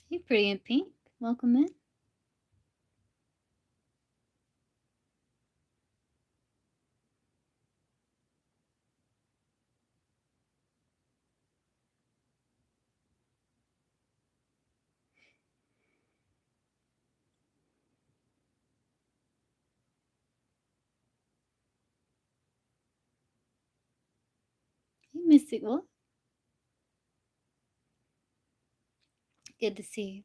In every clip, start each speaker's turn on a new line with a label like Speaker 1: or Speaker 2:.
Speaker 1: Hey, pretty in pink. Welcome in. Hey, Mystic. Well, good to see you.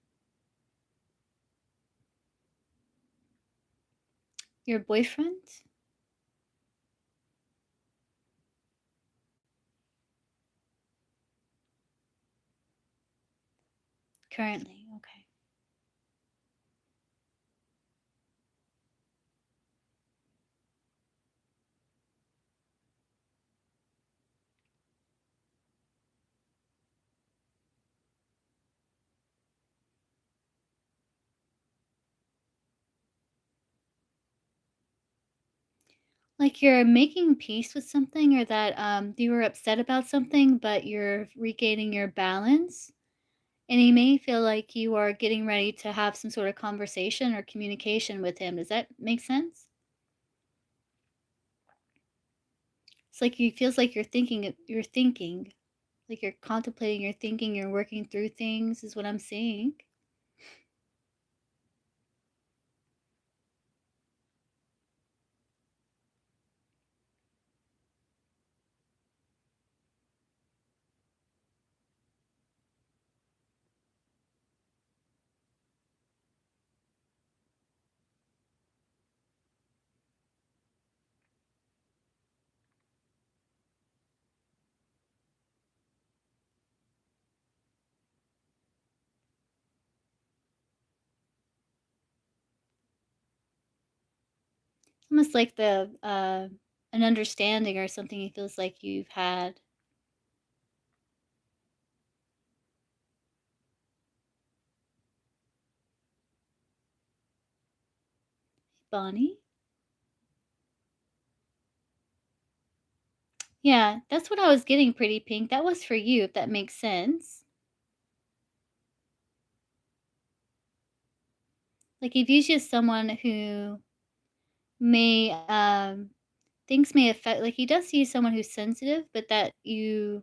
Speaker 1: Your boyfriend? Currently. Okay. Like you're making peace with something or that you were upset about something, but you're regaining your balance. And you may feel like you are getting ready to have some sort of conversation or communication with him. Does that make sense? It's like you feels like you're thinking, like you're contemplating, you're thinking, you're working through things is what I'm seeing. Almost like the an understanding or something he feels like you've had. Bonnie? Yeah, that's what I was getting, Pretty Pink. That was for you, if that makes sense. Like, if he's just someone who may, things may affect like, he does see someone who's sensitive, but that you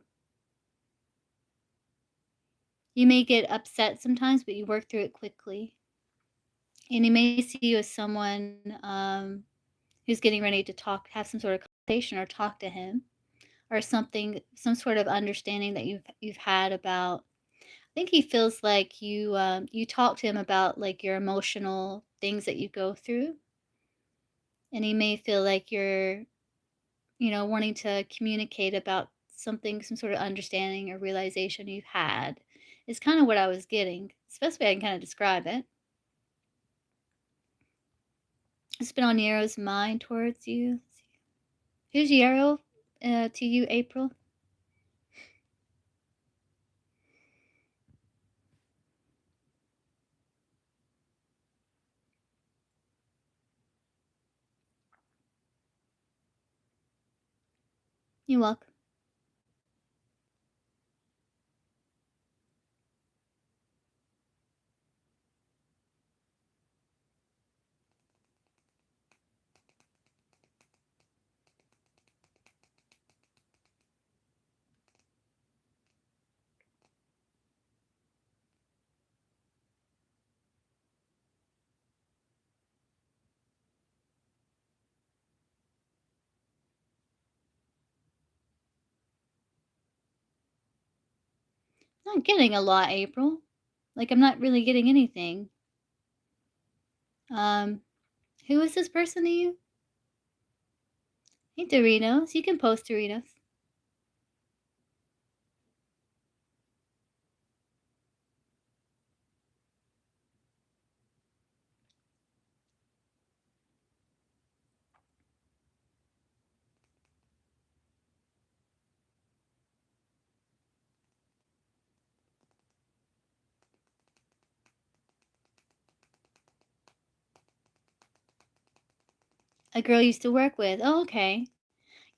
Speaker 1: may get upset sometimes, but you work through it quickly. And he may see you as someone, who's getting ready to have some sort of conversation or talk to him. Or something some sort of understanding that you've had about I think he feels like you talk to him about, like, your emotional things that you go through, and he may feel like you're, wanting to communicate about something, some sort of understanding or realization you've had, is kinda what I was getting. It's the best way I can kinda describe it. It's been on Yarrow's mind towards you. Who's Yarrow, to you, April? You're welcome. Not getting a lot, April. Like, I'm not really getting anything. Um, who is this person to you? Hey, Doritos. You can post Doritos. A girl you used to work with. Oh, okay.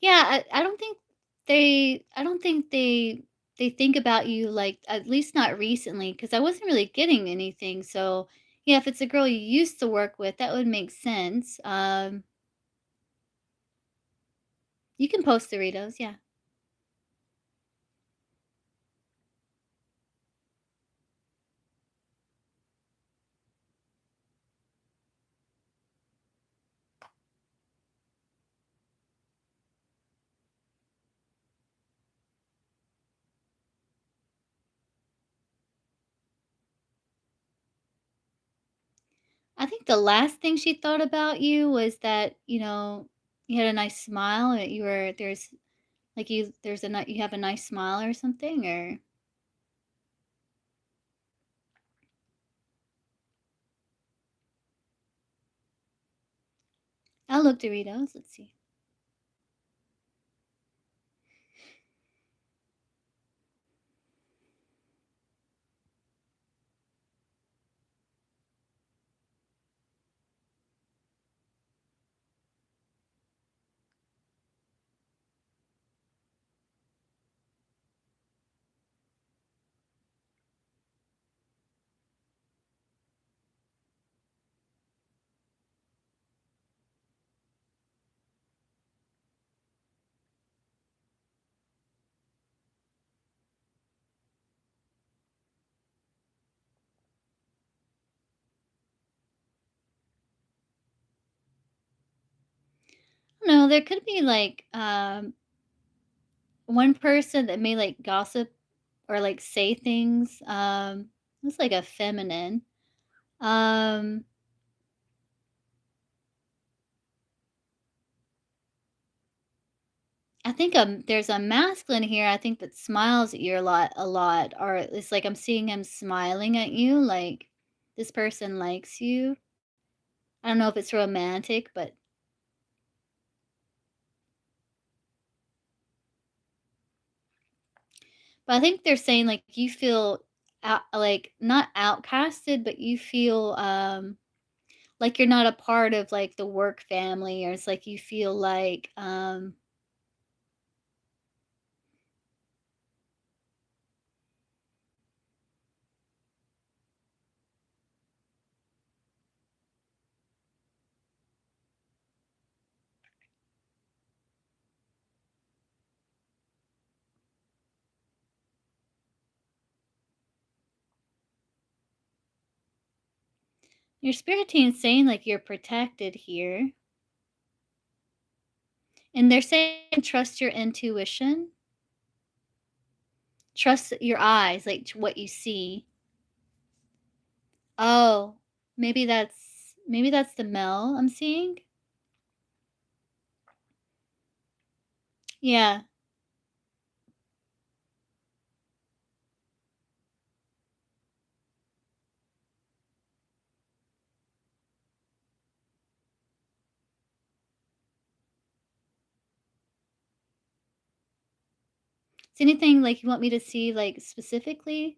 Speaker 1: Yeah, I don't think they they think about you, like, at least not recently, because I wasn't really getting anything, so, yeah, if it's a girl you used to work with, that would make sense. You can post Doritos, yeah. I think the last thing she thought about you was that, you had a nice smile, that you were there's like, you have a nice smile or something, or I'll look Doritos, let's see. No, there could be, like, one person that may, like, gossip or, like, say things, it's like a feminine. Um, I think, there's a masculine here, I think, that smiles at you a lot, or it's like I'm seeing him smiling at you, like, this person likes you. I don't know if it's romantic, but I think they're saying, like, you feel like, not outcasted, but you feel, like you're not a part of, like, the work family, or it's like you feel like, your spirit team's saying, like, you're protected here, and they're saying trust your intuition, trust your eyes, like, what you see. Oh, maybe that's the male I'm seeing? Yeah. Is anything, like, you want me to see, like, specifically?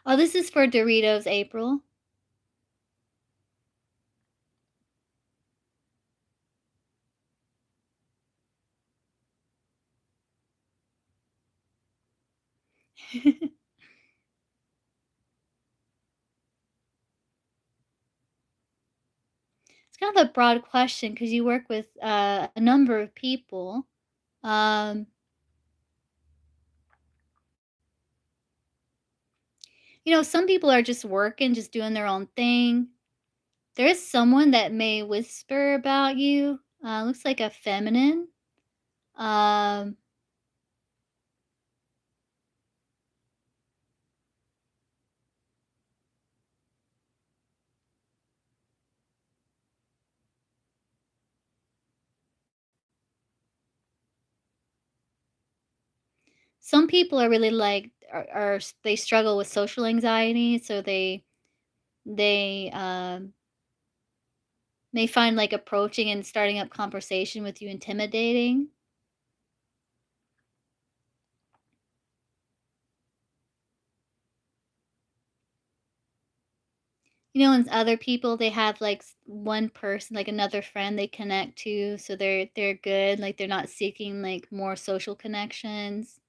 Speaker 1: Oh, this is for Doritos, April. It's kind of a broad question because you work with, a number of people. Um, some people are just working, just doing their own thing. There is someone that may whisper about you, looks like a feminine. Um, some people are really, like, they struggle with social anxiety, so they may find, like, approaching and starting up conversation with you intimidating. And other people, they have, like, one person, like, another friend they connect to, so they're good, like, they're not seeking, like, more social connections.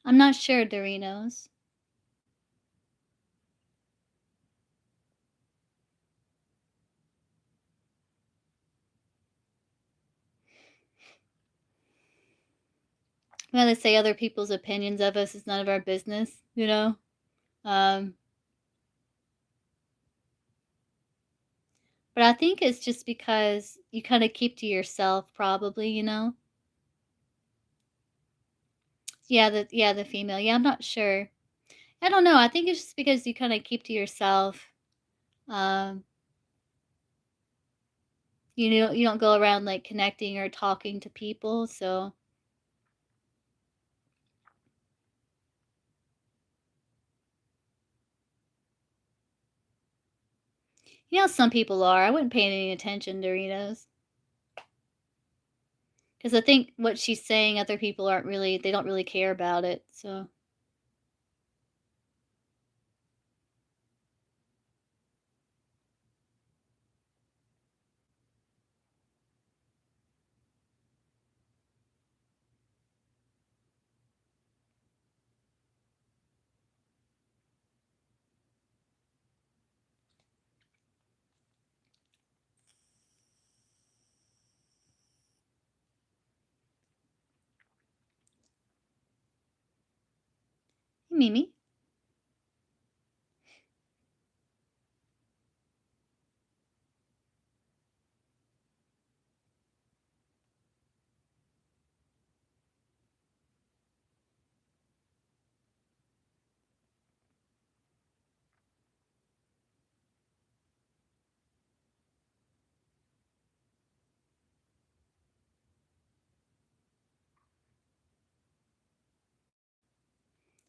Speaker 1: I'm not sure, Doritos. Yeah, they say other people's opinions of us is none of our business, you know? Um, but I think it's just because you kinda keep to yourself probably, you know? Yeah, the female. Yeah, I'm not sure. I don't know, I think it's just because you kinda keep to yourself. Um, you don't go around, like, connecting or talking to people, so some people are. I wouldn't pay any attention, Doritos, because I think what she's saying, other people aren't really they don't really care about it, so Hey, Mimi.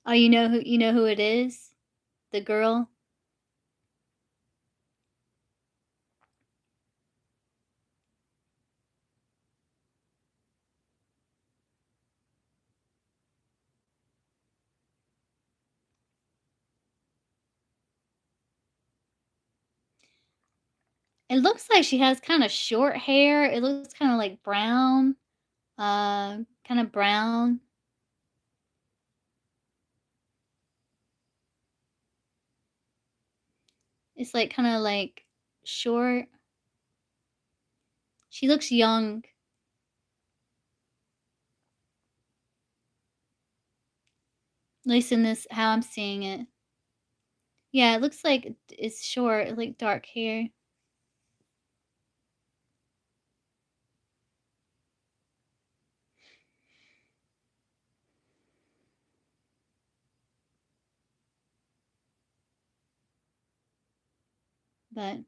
Speaker 1: Oh, you know who it is? The girl? It looks like she has kinda short hair, it looks kinda like brown, kinda brown. It's, like, kinda, like, short. She looks young, at least in this how I'm seeing it. Yeah, it looks like it's short, like, dark hair, but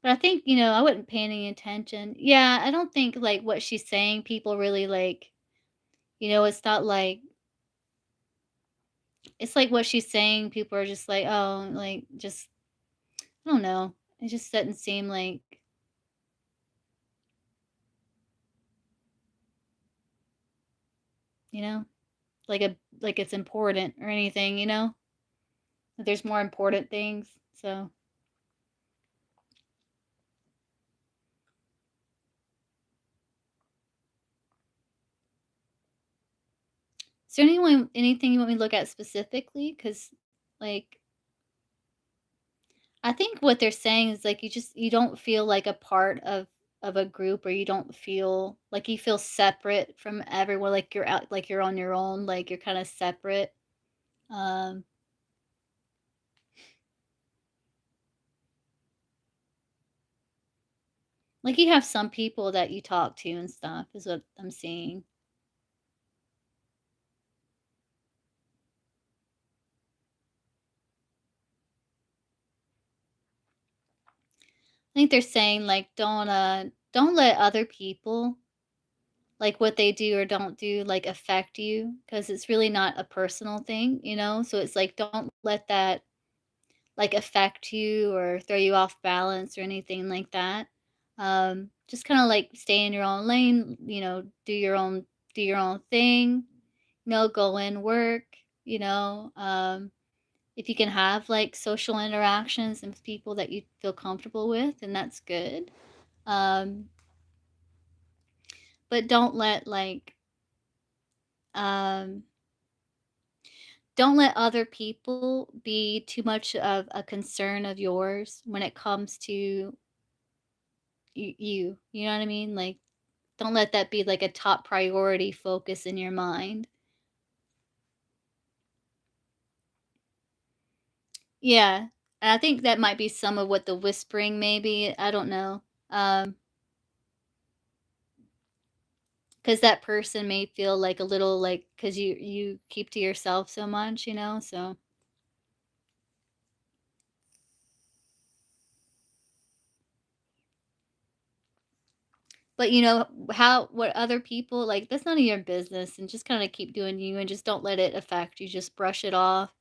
Speaker 1: I think, I wouldn't pay any attention. Yeah, I don't think, like, what she's saying people really, like, it's not like it's like what she's saying, people are just like, "Oh," like, just I don't know. It just doesn't seem you know, like it's important or anything, That there's more important things, so is there anything you want me to look at specifically? Because like, I think what they're saying is, like, you don't feel like a part of a group, or you don't feel like you feel separate from everyone, like you're out like you're on your own, like you're kinda separate. Um, like you have some people that you talk to and stuff is what I'm seeing. I think they're saying like don't let other people like what they do or don't do like affect you because it's really not a personal thing, you know? So it's like don't let that like affect you or throw you off balance or anything like that. Just kind of like stay in your own lane, you know, do your own thing, you know, go in, work, you know. If you can have like social interactions and with people that you feel comfortable with, and that's good. Um, but um don't let other people be too much of a concern of yours when it comes to you know what I mean? Like, don't let that be, like, a top priority focus in your mind. Yeah, and I think that might be some of what the whispering maybe, I don't know, because that person may feel, like, a little, like, because you keep to yourself so much, you know, so but, you know, how what other people like, that's none of your business, and just kinda keep doing you, and just don't let it affect you, just brush it off.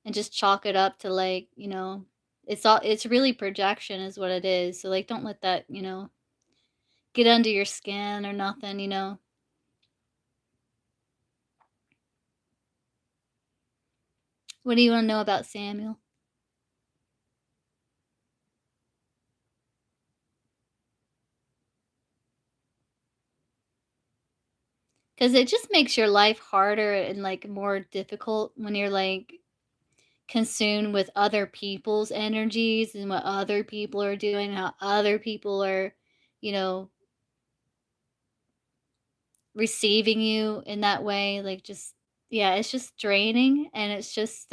Speaker 1: And just chalk it up to, like, you know, it's really projection is what it is, so, like, don't let that, you know, get under your skin or nothing, you know? What do you wanna know about Samuel? Because it just makes your life harder and, like, more difficult when you're, like, consumed with other people's energies and what other people are doing, how other people are, you know, receiving you in that way, like, just yeah, it's just draining, and it's just,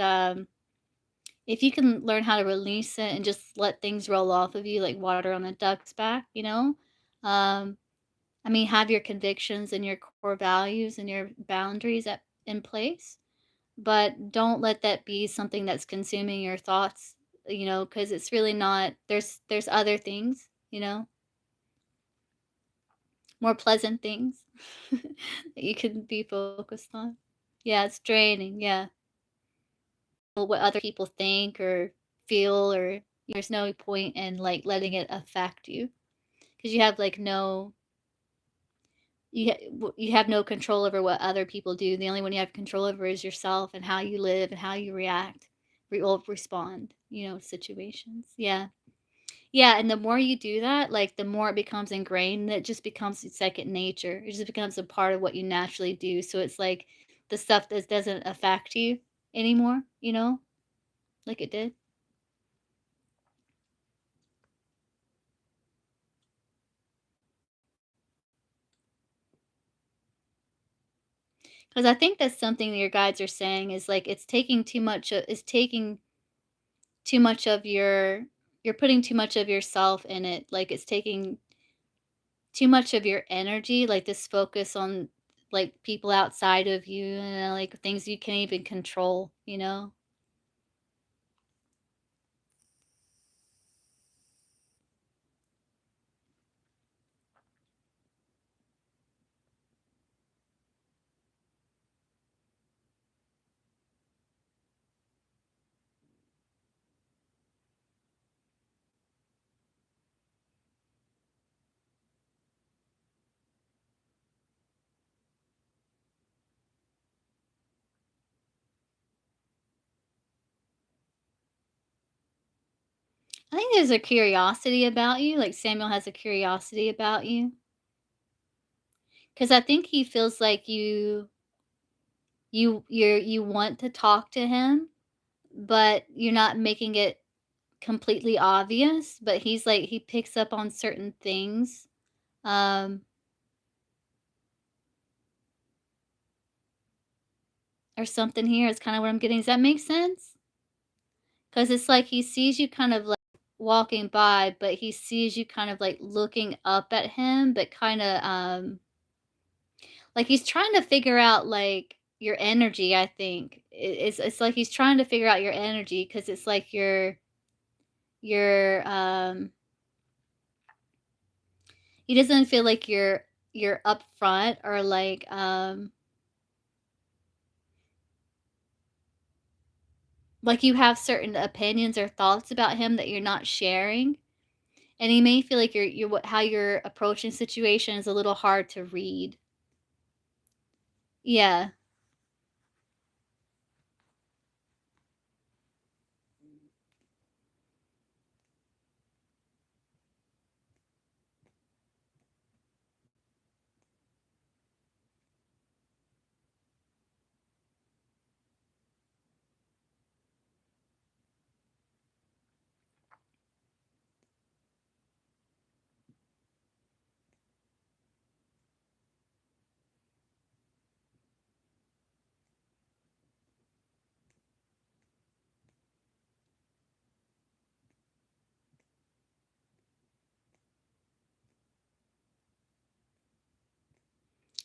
Speaker 1: if you can learn how to release it and just let things roll off of you like water on a duck's back, you know? Um, I mean, have your convictions and your core values and your boundaries in place, but don't let that be something that's consuming your thoughts, you know, because it's really not there's other things, you know, more pleasant things that you can be focused on. Yeah, it's draining, yeah. What other people think or feel or there's no point in, like, letting it affect you because you have, like, no you have no control over what other people do. The only one you have control over is yourself and how you live and how you react, or respond, you know, situations. Yeah. Yeah, and the more you do that, like, the more it becomes ingrained, it just becomes second nature. It just becomes a part of what you naturally do, so it's like the stuff that doesn't affect you anymore, you know, like it did. 'Cause I think that's something that your guides are saying is, like, it's taking too much o it's taking too much of you're putting too much of yourself in it, like, it's taking too much of your energy, like, this focus on, like, people outside of you and, like, things you can't even control, you know? I think there's a curiosity about you, like, Samuel has a curiosity about you, because I think he feels like you want to talk to him, but you're not making it completely obvious, but he's like he picks up on certain things. Um, or something here is kinda what I'm getting. Does that make sense? Because it's like he sees you kind of, like, walking by, but he sees you kind of, like, looking up at him, but kinda, like, he's trying to figure out, like, your energy, I think. It's like he's trying to figure out your energy because it's like you're, he doesn't feel like you're upfront or, like you have certain opinions or thoughts about him that you're not sharing, and he may feel like you're what how you're approaching situation is a little hard to read. Yeah.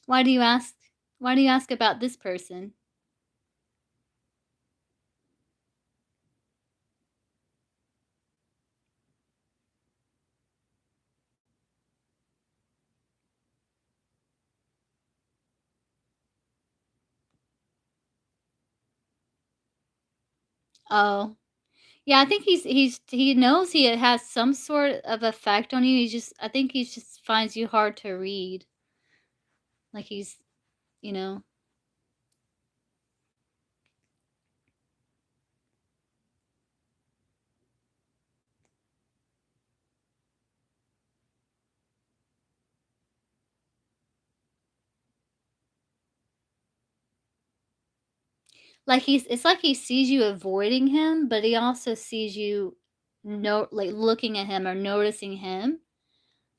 Speaker 1: Why do you ask why do you ask about this person? Oh. Yeah, I think he knows he has some sort of effect on you, he's just I think he just finds you hard to read. Like he's you know? Like he's it's like he sees you avoiding him, but he also sees you like looking at him or noticing him,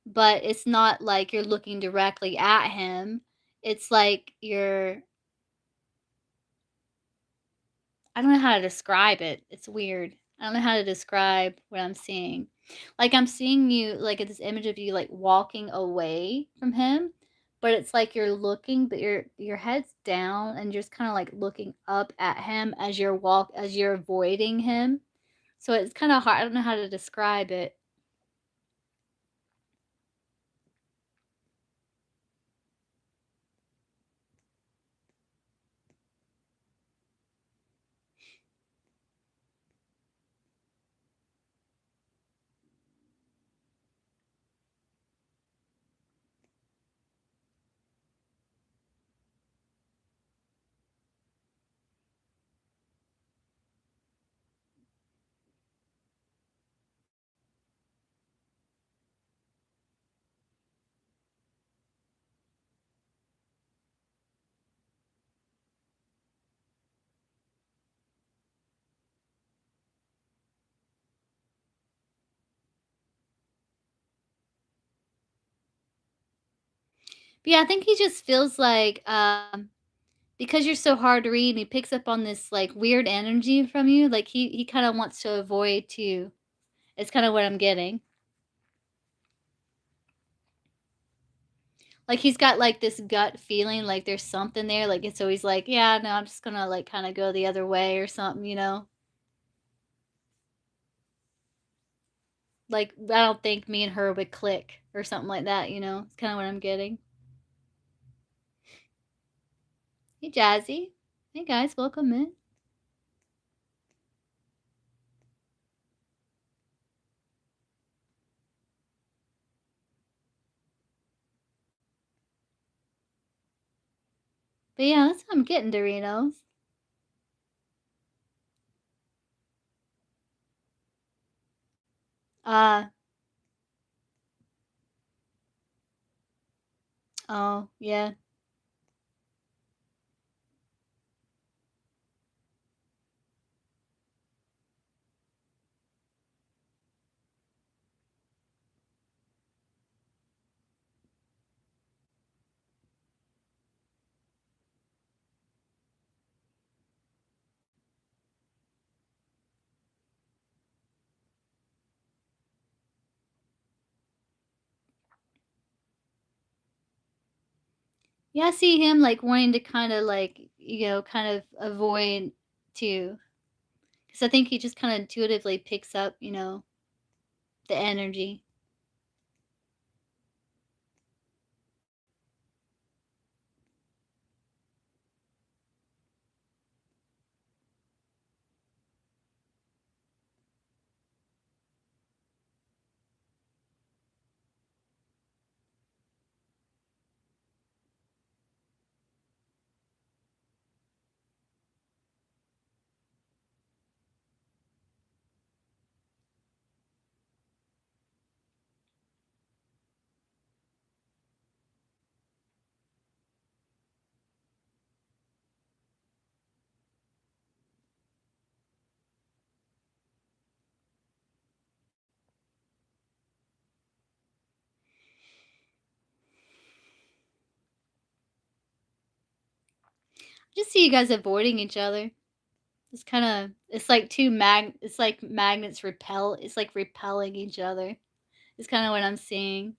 Speaker 1: but it's not like you're looking directly at him. It's like you're I don't know how to describe it. It's weird. I don't know how to describe what I'm seeing. Like I'm seeing you like at this image of you like walking away from him, but it's like you're looking, but your head's down and you're just kind of like looking up at him as you're avoiding him. So it's kind of hard. I don't know how to describe it. But yeah, I think he just feels like because you're so hard to read and he picks up on this like weird energy from you, like he kind of wants to avoid too. It's kind of what I'm getting. Like, he's got, like, this gut feeling, like, there's something there, like, it's always like, "Yeah, no, I'm just gonna, like, kinda go the other way or something," you know? Like, I don't think me and her would click or something like that, you know? It's kinda what I'm getting. Hey, Jazzy. Hey, guys, welcome in. But, yeah, that's what I'm getting, Doritos. Uh, oh, yeah. Yeah, I see him, like, wanting to kinda, like, kind of avoid too, because I think he just kinda intuitively picks up, the energy. Just see you guys avoiding each other. It's like magnets repel it's like repelling each other. It's kinda what I'm seeing.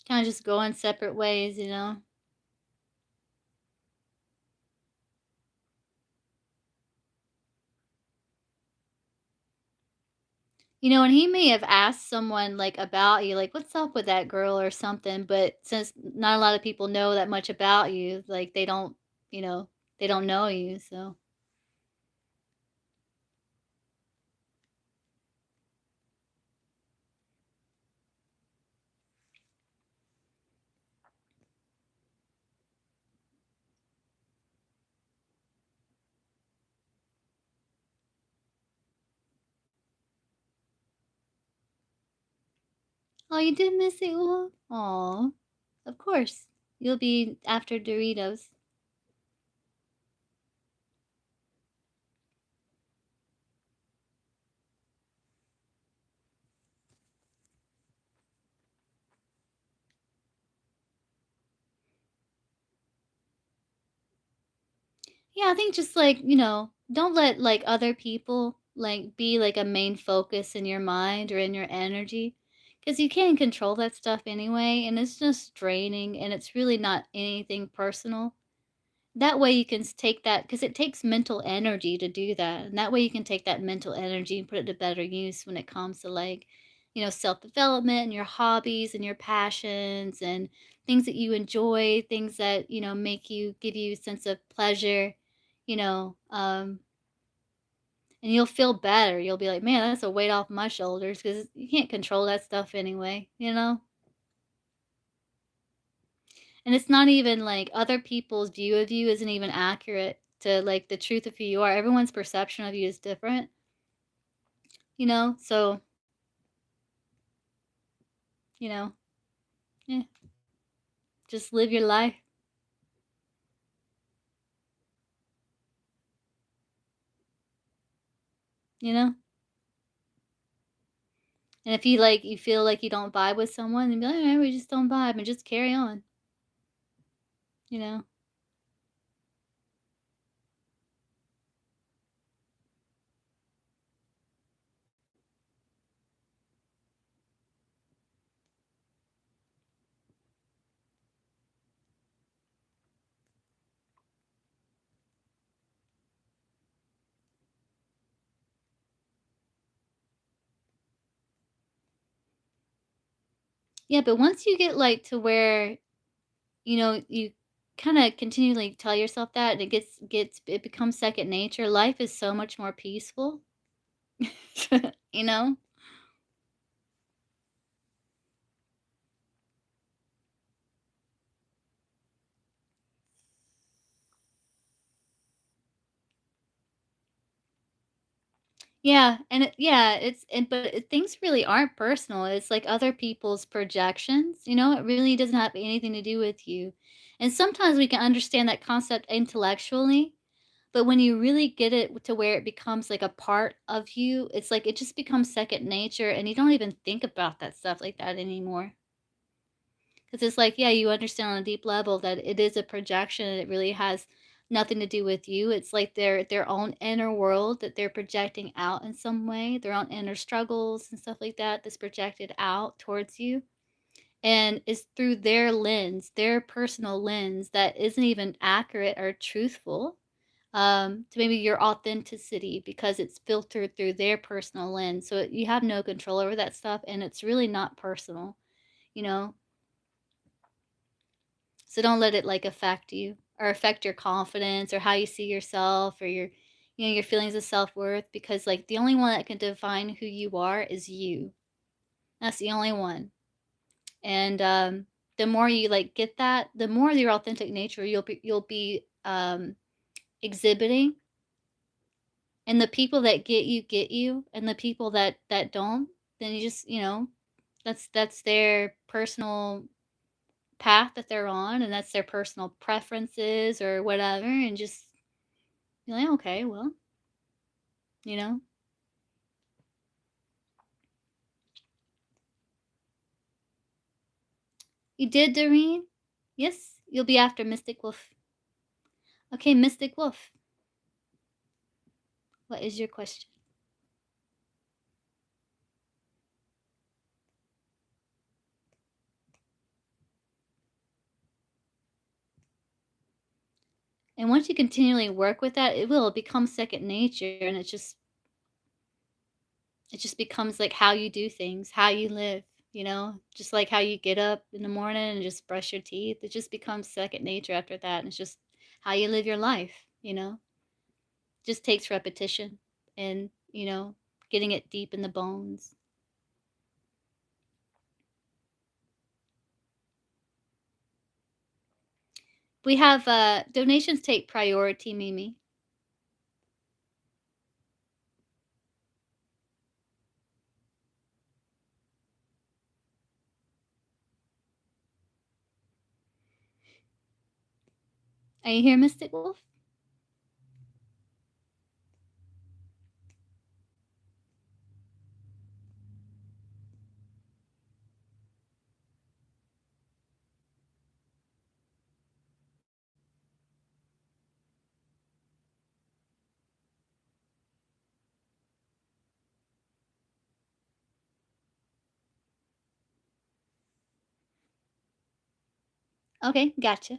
Speaker 1: Kinda just going separate ways, you know? And he may have asked someone, like, about you, like, "What's up with that girl?" or something, but since not a lot of people know that much about you, like, you know, they don't know you, so Oh, you did miss it? Well, aw. Of course. You'll be after Doritos. Yeah, I think just, like, don't let, like, other people, like, be, like, a main focus in your mind or in your energy, because you can't control that stuff anyway, and it's just draining, and it's really not anything personal. That way you can take that because it takes mental energy to do that, and that way you can take that mental energy and put it to better use when it comes to, like, self-development and your hobbies and your passions and things that you enjoy, things that, give you a sense of pleasure, you know, and you'll feel better. You'll be like, "Man, that's a weight off my shoulders," because you can't control that stuff anyway, you know? And it's not even like other people's view of you isn't even accurate to like the truth of who you are. Everyone's perception of you is different, So, you know, yeah, just live your life, you know? And if you feel like you don't vibe with someone, then be like, all right, we just don't vibe and just carry on, you know? Yeah, but once you get like to where, you kind of continually tell yourself that and it becomes second nature, life is so much more peaceful, you know? But things really aren't personal. It's like other people's projections, it really doesn't have anything to do with you. And sometimes we can understand that concept intellectually, But when you really get it to where it becomes like a part of you, it's like it just becomes second nature and you don't even think about that stuff like that anymore. Because it's like, yeah, you understand on a deep level that it is a projection and it really has nothing to do with you. It's like their own inner world that they're projecting out in some way, their own inner struggles and stuff like that that's projected out towards you. And it's through their lens, their personal lens that isn't even accurate or truthful to maybe your authenticity because it's filtered through their personal lens. So you have no control over that stuff and it's really not personal, you know? So don't let it like affect you or affect your confidence or how you see yourself or your feelings of self-worth because like the only one that can define who you are is you. That's the only one. And the more you like get that, the more your authentic nature you'll be exhibiting. And the people that get you, and the people that don't, then you just, that's their personal path that they're on, and that's their personal preferences or whatever, and just you're like, "Okay, well," you know? "You did, Doreen? Yes, you'll be after Mystic Wolf." "Okay, Mystic Wolf, what is your question?" And once you continually work with that, it become second nature, and it just becomes like how you do things, how you live, just like how you get up in the morning and just brush your teeth. It just becomes second nature after that. And it's just how you live your life. Just takes repetition and, getting it deep in the bones. We have donations take priority, Mimi. Are you here, Mystic Wolf? Okay, gotcha.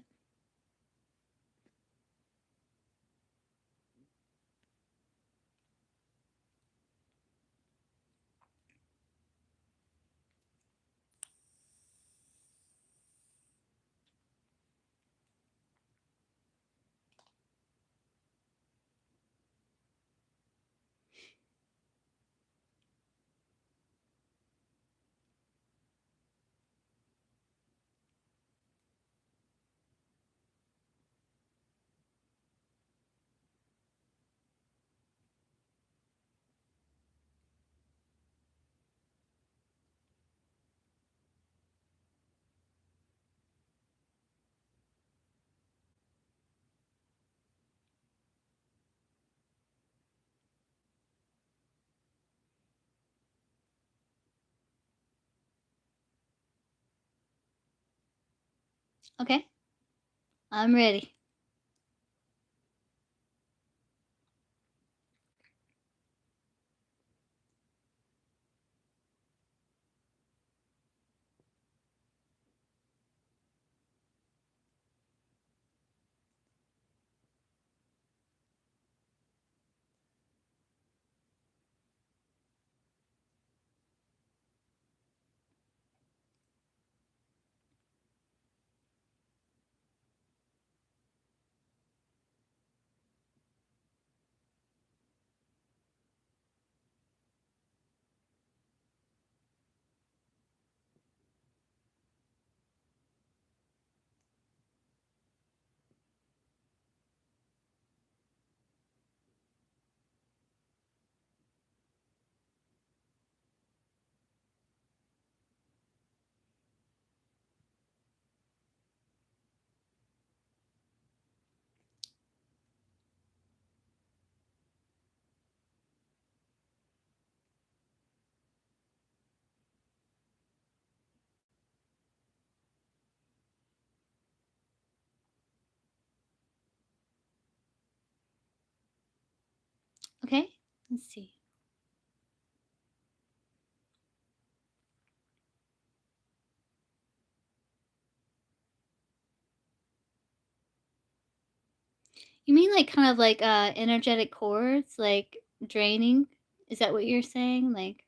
Speaker 1: Okay, I'm ready. Let's see. You mean like kind of like energetic cords, like draining? Is that what you're saying? Like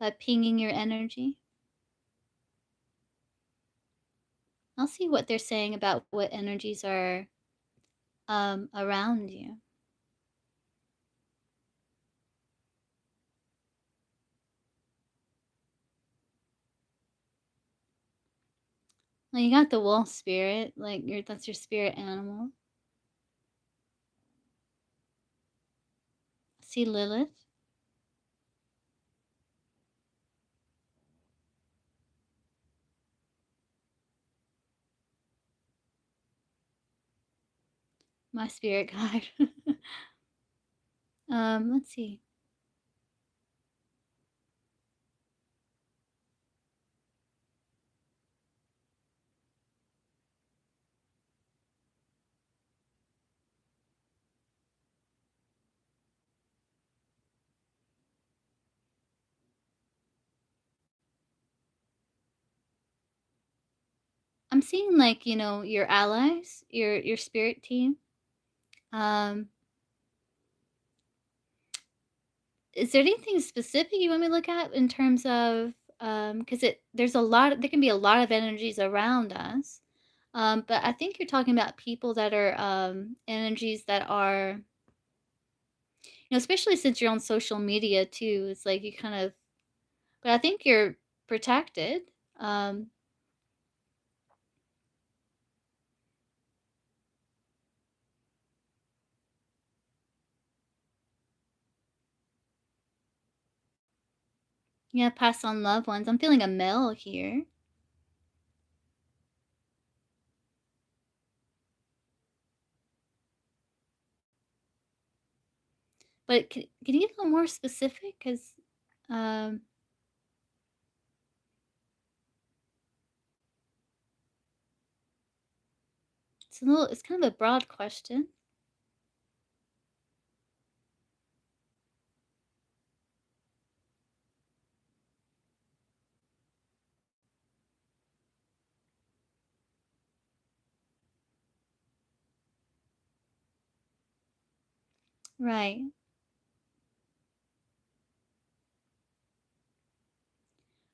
Speaker 1: by pinging your energy? I'll see what they're saying about what energies are around you. Well, you got the wolf spirit, like your that's your spirit animal. See Lilith, my spirit guide. Let's see. I'm seeing like, your allies, your spirit team. Um, is there anything specific you want me to look at in terms of because there can be a lot of energies around us. But I think you're talking about people that are energies that are, especially since you're on social media too. It's like you kind of, but I think you're protected. Um, yeah, pass on loved ones. I'm feeling a male here, but can you get a little more specific? Because um, it's kind of a broad question. Right.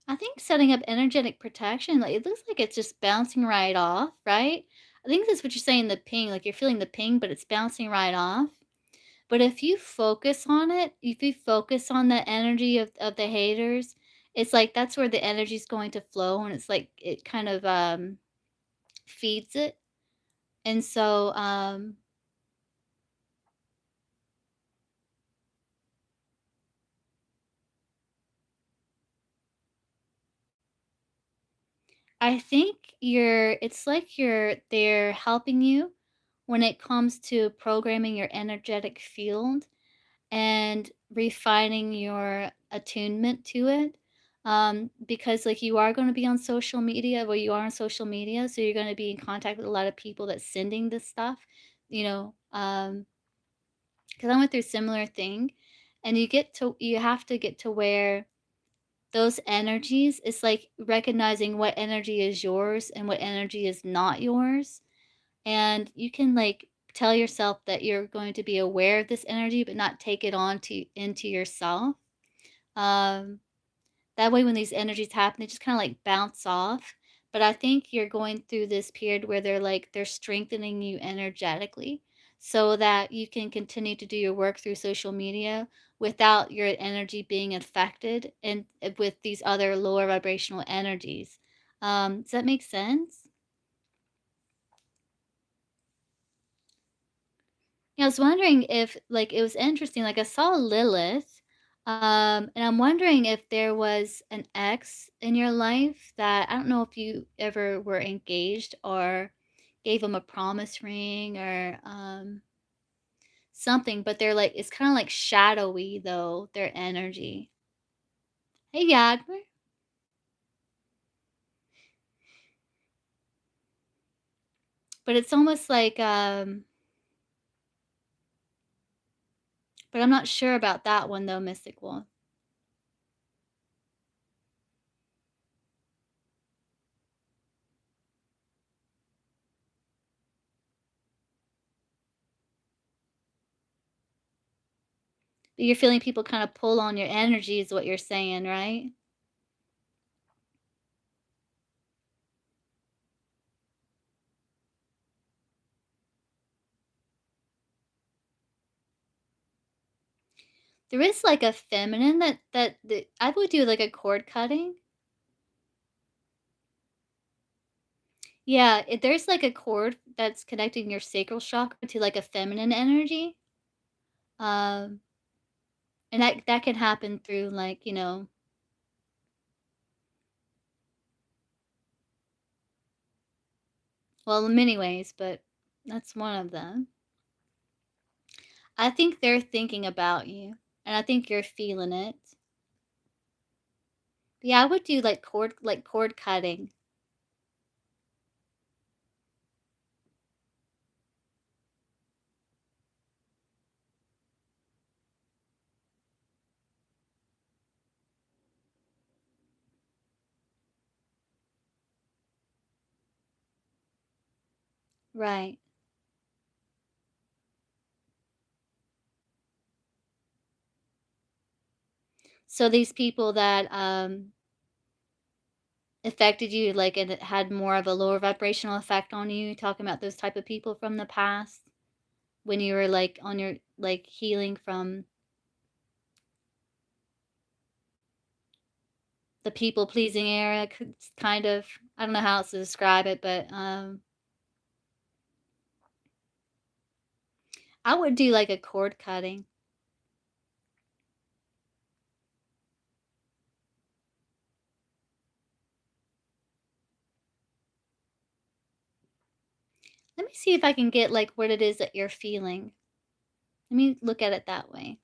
Speaker 1: I think setting up energetic protection, like, it looks like it's just bouncing right off, right? I think that's what you're saying, the ping, like, you're feeling the ping, but it's bouncing right off. But if you focus on it, if you focus on the energy of the haters, it's like that's where the energy is going to flow, and it's like it kind of, feeds it. And so, I think they're helping you when it comes to programming your energetic field and refining your attunement to it. Because like you are going to be on social media, well, you are on social media, so you're going to be in contact with a lot of people that's sending this stuff, because I went through a similar thing, and you have to get to where those energies, it's like recognizing what energy is yours and what energy is not yours. And you can like tell yourself that you're going to be aware of this energy, but not take it on to into yourself. Um, that way, when these energies happen, they just kind of like bounce off. But I think you're going through this period where they're strengthening you energetically so that you can continue to do your work through social media without your energy being affected and with these other lower vibrational energies. Does that make sense? Yeah, I was wondering if, like, it was interesting, like, I saw Lilith, and I'm wondering if there was an ex in your life that I don't know if you ever were engaged or gave him a promise ring or, something, but they're like it's kinda, like, shadowy, though, their energy. Hey, Yagmer. But it's almost like, But I'm not sure about that one though, Mystical. But you're feeling people kinda pull on your energy is what you're saying, right? There is, like, a feminine that I would do, like, a cord cutting. Yeah, there's, like, a cord that's connecting your sacral chakra to, like, a feminine energy, um, and that can happen through, like, well, in many ways, but that's one of them. I think they're thinking about you, and I think you're feeling it. Yeah, I would do, like, cord cutting. Right. So these people that, affected you, like, and it had more of a lower vibrational effect on you, talking about those type of people from the past when you were, like, on your, like, healing from the people-pleasing era, kind of. I don't know how else to describe it, but, I would do, like, a cord cutting. Let me see if I can get, like, what it is that you're feeling. Let me look at it that way.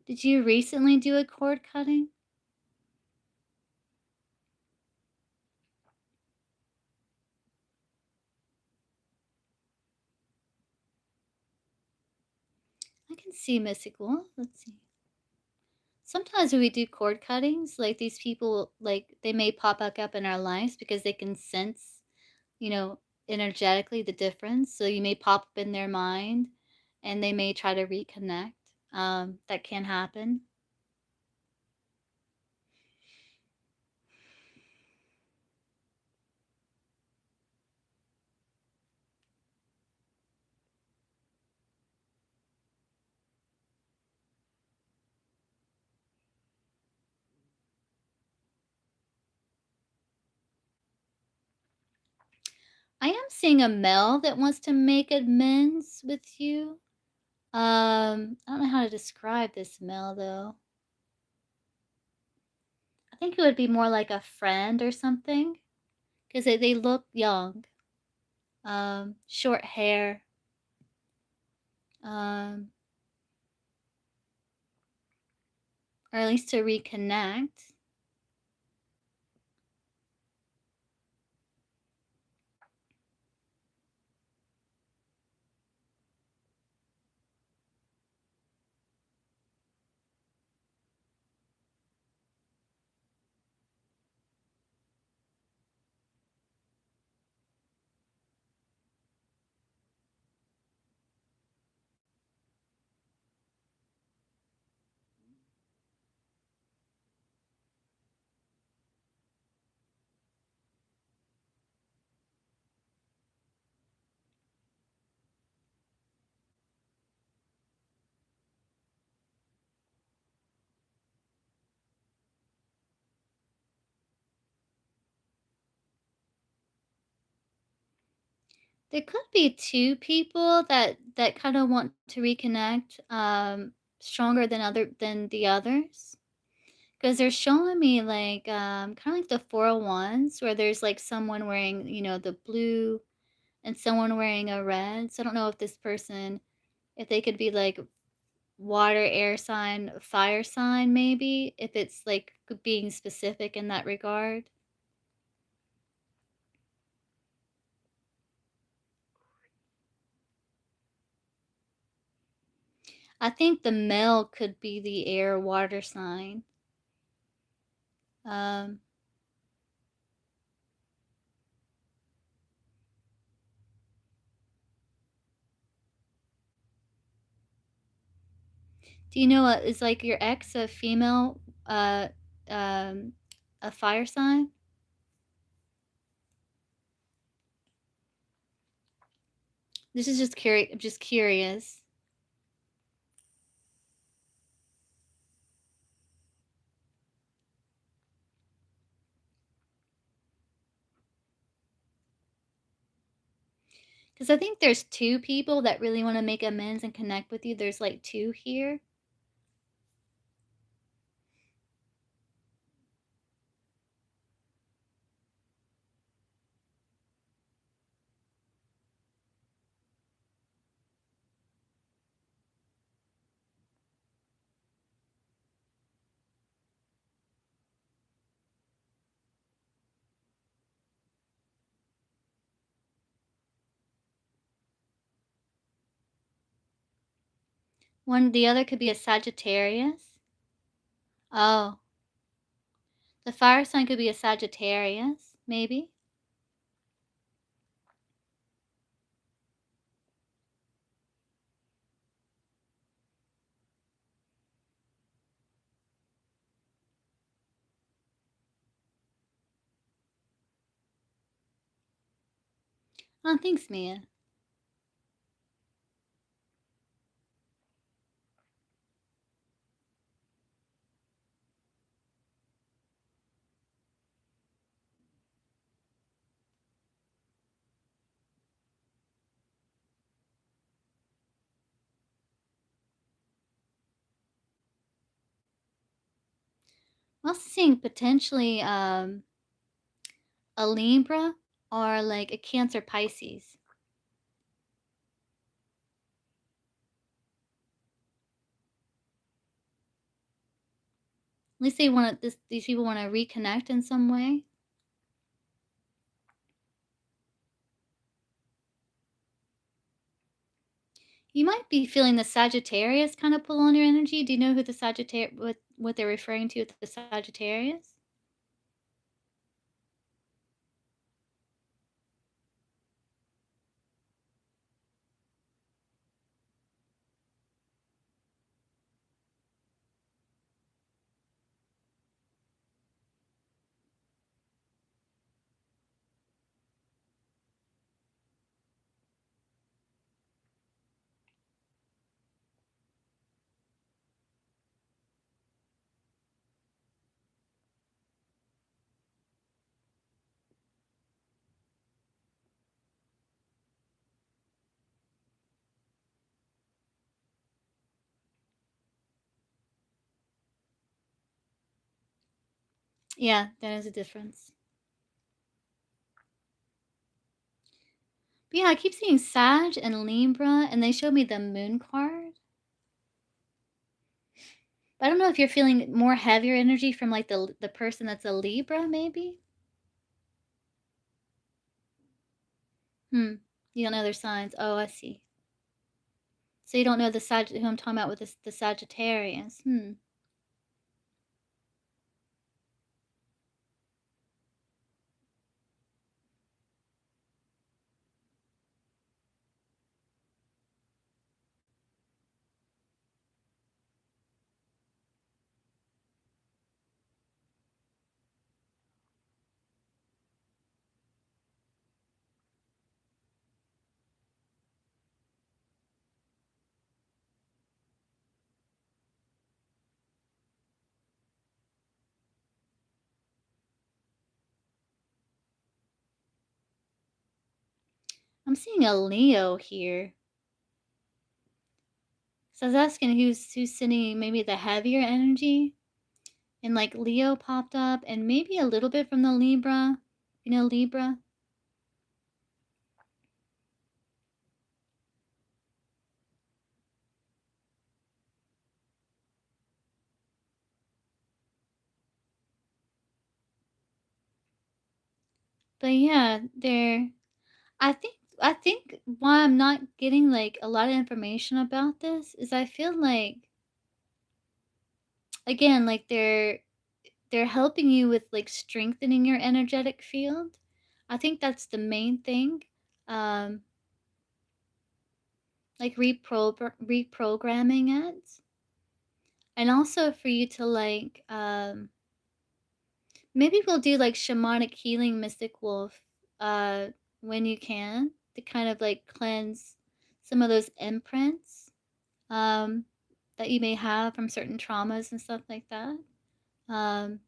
Speaker 1: Did you recently do a cord cutting? I can see mystical. Let's see. Sometimes when we do cord cuttings, like, these people, like, they may pop back up in our lives because they can sense, you know, energetically the difference. So you may pop up in their mind and they may try to reconnect. That can happen. I am seeing a male that wants to make amends with you. I don't know how to describe this male though. I think it would be more like a friend or something because they look young. Short hair. Um, or at least to reconnect. There could be 2 people that kinda want to reconnect, stronger than the others, because 'cause they're showing me, like, kinda like the 401s where there's, like, someone wearing, the blue and someone wearing a red, so I don't know if this person if they could be, like, water, air sign, fire sign maybe, if it's, like, being specific in that regard. I think the male could be the air, water sign. Um Do you know what is like your ex a female, uh, um, a fire sign? This is just curious. Because I think there's 2 people that really wanna make amends and connect with you, there's, like, 2 here. The other could be a Sagittarius. Oh, the fire sign could be a Sagittarius, maybe? Oh, thanks, Mia. I'm also seeing potentially, a Libra or, like, a Cancer Pisces. At least these people wanna reconnect in some way. You might be feeling the Sagittarius kinda pull on your energy. Do you know who the what they're referring to with the Sagittarius? Yeah, that is a difference. But yeah, I keep seeing Sag and Libra, and they showed me the moon card. But I don't know if you're feeling more heavier energy from, like, the person that's a Libra, maybe? Hmm. You don't know their signs. Oh, I see. So you don't know who I'm talking about with the Sagittarius. Hmm. I'm seeing a Leo here. So I was asking who's sending maybe the heavier energy, and like Leo popped up, and maybe a little bit from the Libra. You know Libra? But yeah, I think why I'm not getting like a lot of information about this is I feel like again like they're helping you with like strengthening your energetic field. I think that's the main thing. Um like reprogramming it, and also for you to like maybe we'll do like shamanic healing mystic wolf uh when you can, to kind of like cleanse some of those imprints um that you may have from certain traumas and stuff like that. Um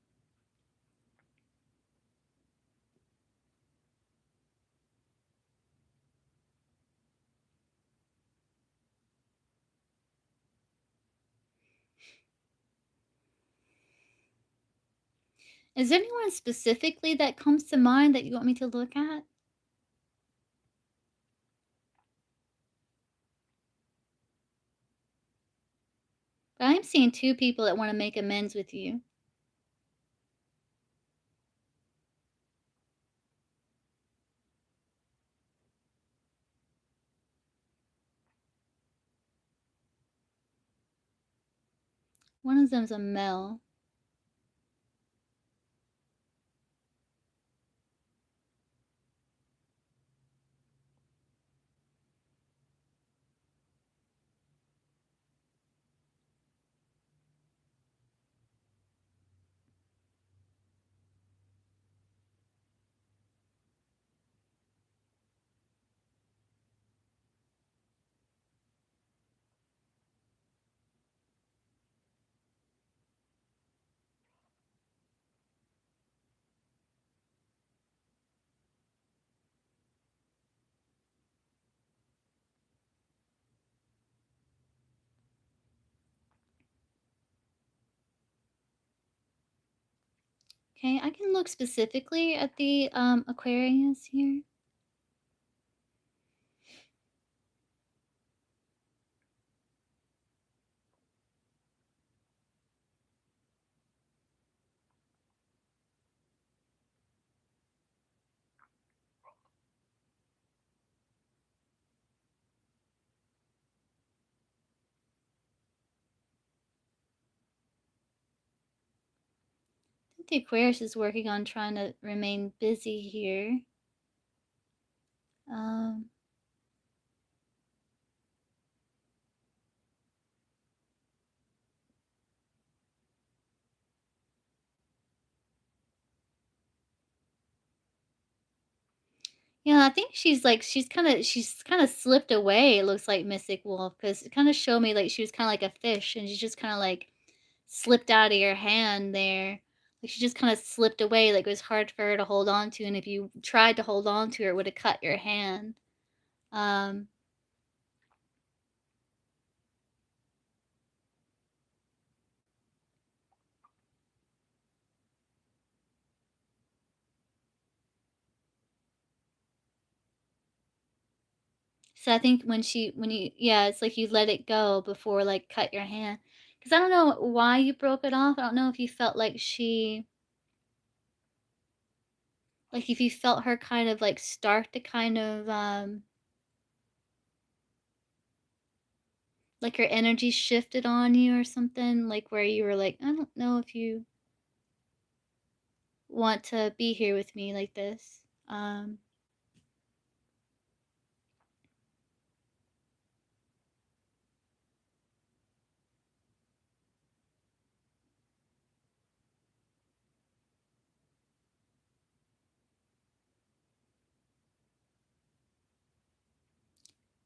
Speaker 1: is there anyone specifically that comes to mind that you want me to look at? I'm seeing two people that want to make amends with you. One of them's a male. Okay, I can look specifically at the Aquarius here. I think the Aquarius is working on trying to remain busy here. Um, yeah, I think she's kind of slipped away. It looks like Mystic Wolf because it kind of showed me like she was kind of like a fish, and she just kind of like slipped out of your hand there. Like she just kind of slipped away. Like it was hard for her to hold on to, and if you tried to hold on to her, it would have cut your hand. Um, So I think when you yeah, it's like you let it go before, like, cut your hand. Cause I don't know why you broke it off. I don't know if you felt like like, if you felt her kind of, like, start to kind of, like, her energy shifted on you or something, like, where you were like, "I don't know if you want to be here with me like this."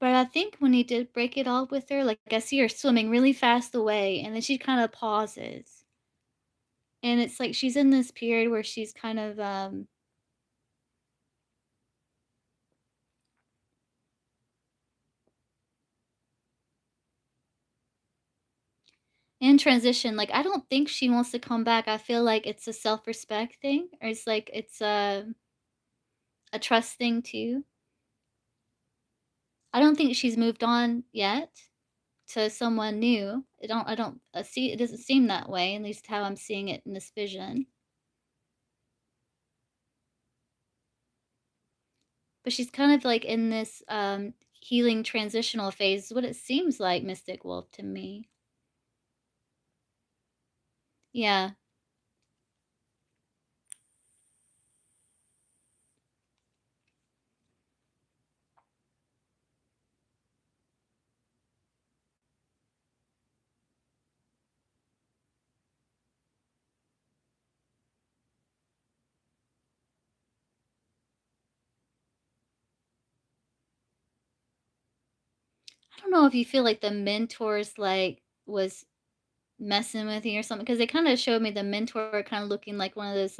Speaker 1: But I think when he did break it off with her, like, I see her swimming really fast away, and then she kinda pauses. And it's like she's in this period where she's kind of, In transition, like, I don't think she wants to come back. I feel like it's a self-respect thing, or it's like it's a trust thing too. I don't think she's moved on yet to someone new. I don't see it doesn't seem that way, at least how I'm seeing it in this vision. But she's kind of like in this healing transitional phase, is what it seems like, Mystic Wolf to me. Yeah. I don't know if you feel like the mentors like was messing with you or something, because they kind of showed me the mentor kind of looking like one of those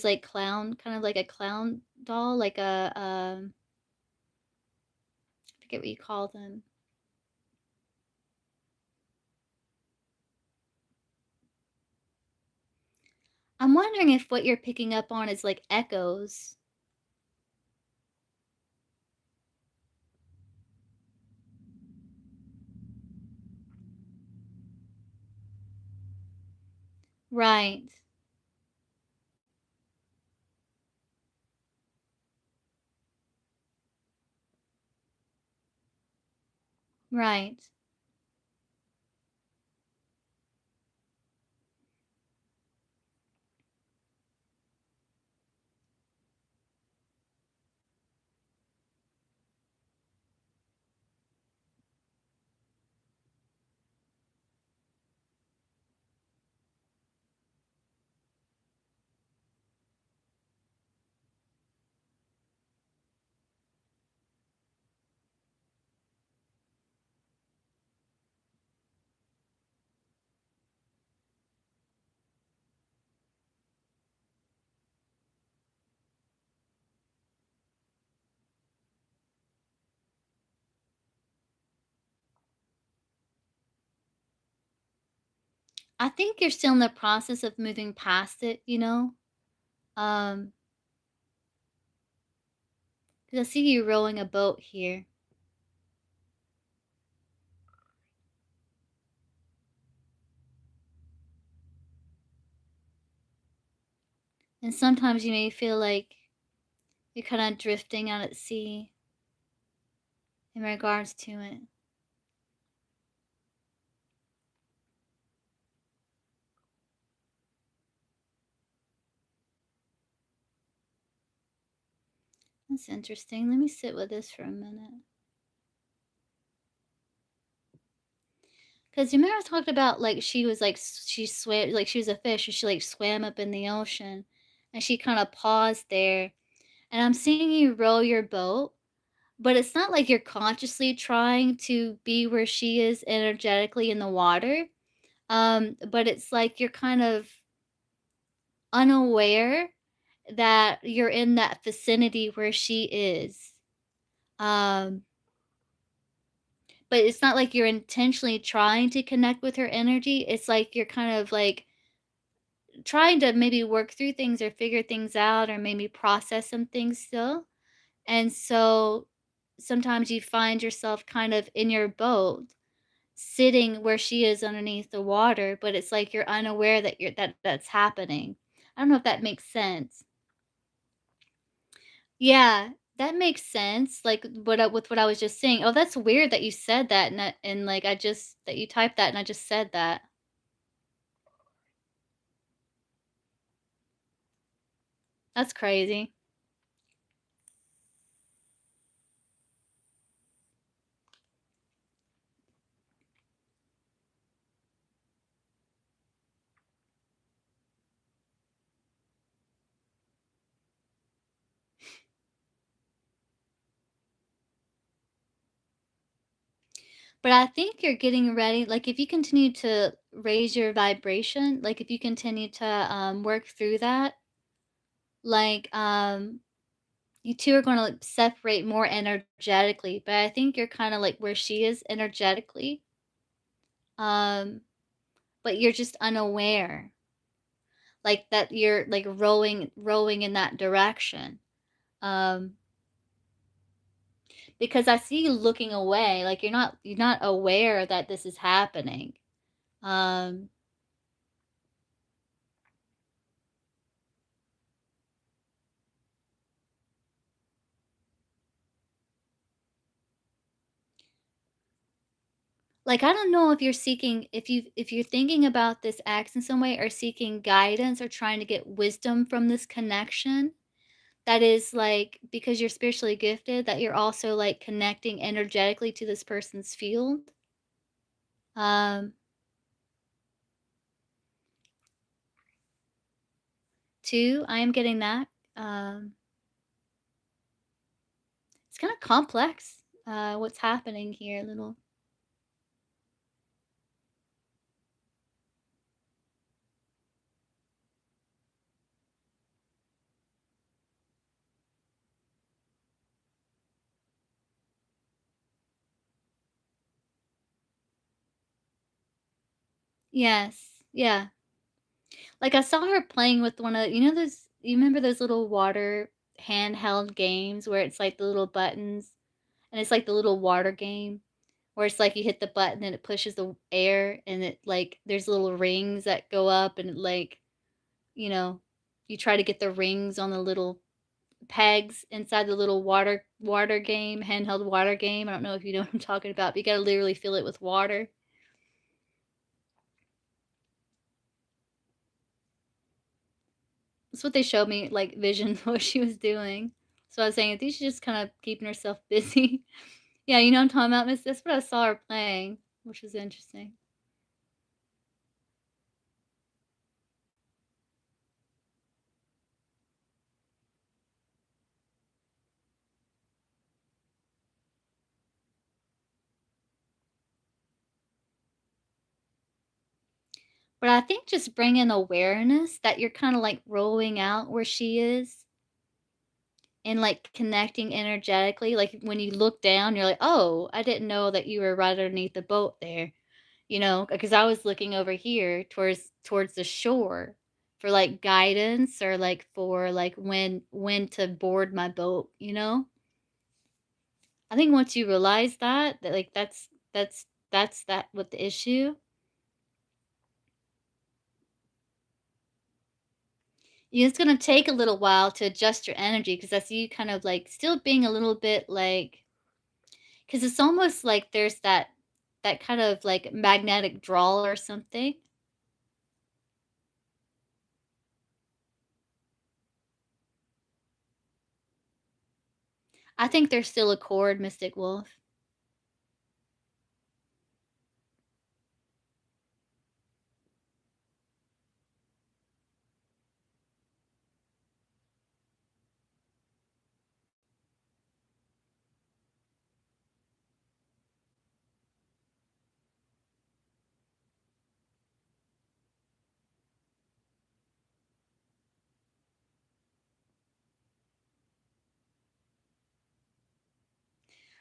Speaker 1: like clown, kind of like a clown doll, like a I forget what you call them. I'm wondering if what you're picking up on is like echoes. Right. Right. I think you're still in the process of moving past it, you know? Um, 'Cause I see you rowing a boat here. And sometimes you may feel like you're kind of drifting out at sea in regards to it. That's interesting. Let me sit with this for a minute. Because you remember I talked about like she was like she swam like she was a fish and she like swam up in the ocean and she kind of paused there. And I'm seeing you row your boat, but it's not like you're consciously trying to be where she is energetically in the water. But it's like you're kind of unaware that you're in that vicinity where she is. Um, but it's not like you're intentionally trying to connect with her energy. It's like you're kind of like trying to maybe work through things or figure things out or maybe process some things still. And so sometimes you find yourself kind of in your boat sitting where she is underneath the water, but it's like you're unaware that that's happening. I don't know if that makes sense. Yeah, that makes sense. Like with what I was just saying. Oh, that's weird that you said that and like I just that you typed that and I just said that. That's crazy. But I think you're getting ready, like, if you continue to raise your vibration, like, if you continue to, work through that, like, you 2 are gonna, like, separate more energetically, but I think you're kinda, like, where she is energetically, um, but you're just unaware, like, that you're, like, rowing in that direction, um, because I see you looking away, like, you're not aware that this is happening, um, like, I don't know if you're seeking if you're thinking about this ex in some way or seeking guidance or trying to get wisdom from this connection, that is, like, because you're spiritually gifted, that you're also, like, connecting energetically to this person's field, um, too, I am getting that, um, it's kinda complex, what's happening here a little. Yes, yeah. Like, I saw her playing with one of those you remember those little water handheld games where it's, like, the little buttons, and it's like the little water game, where it's like you hit the button and it pushes the air and it, like there's little rings that go up and, like, you know, you try to get the rings on the little pegs inside the little water game, handheld water game. I don't know if you know what I'm talking about, but you gotta literally fill it with water. That's what they showed me, like, visions what she was doing. So I was saying, I think she's just kinda keeping herself busy. Yeah, you know what I'm talking about, miss? That's what I saw her playing, which was interesting. But I think just bringing awareness that you're kinda, like, rolling out where she is and, like, connecting energetically, like, when you look down, you're like, "Oh, I didn't know that you were right underneath the boat there," because I was looking over here towards the shore for, like, guidance or, like, for, like, when to board my boat, you know? I think once you realize that, like, that's that what the issue. It's gonna take a little while to adjust your energy because I see you kind of, like, still being a little bit, like, because it's almost like there's that kind of, like, magnetic draw or something. I think there's still a chord, Mystic Wolf.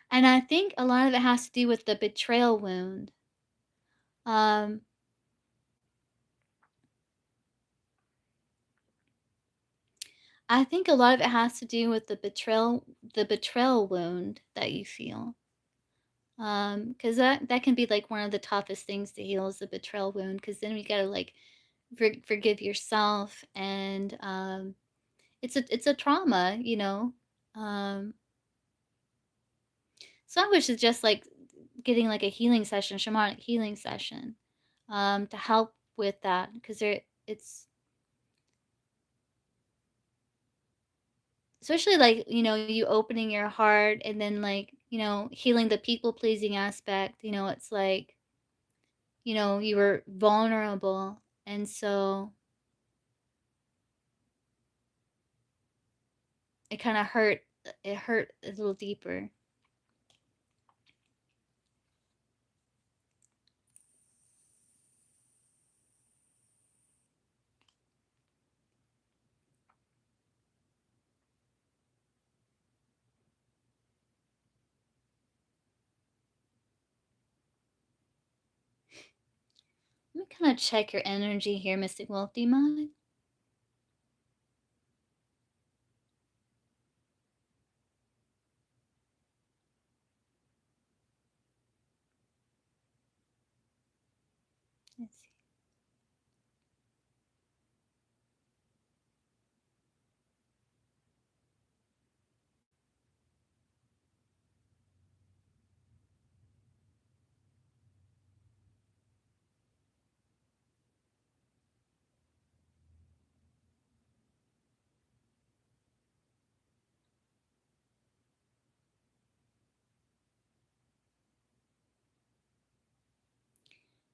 Speaker 1: And I think a lot of it has to do with the betrayal wound. Um, I think a lot of it has to do with the betrayal wound that you feel. Because that can be, like, one of the toughest things to heal is the betrayal wound. Because then you gotta, like, forgive yourself, and, it's a trauma, you know? Um, so I would suggest, like, getting, like, a healing session, shamanic healing session, to help with that, because it's especially, like, you opening your heart and then, like, healing the people pleasing aspect, it's like, you were vulnerable, and so it kinda hurt a little deeper. kinda check your energy here, Mystic Wolf, do you mind? Let's see.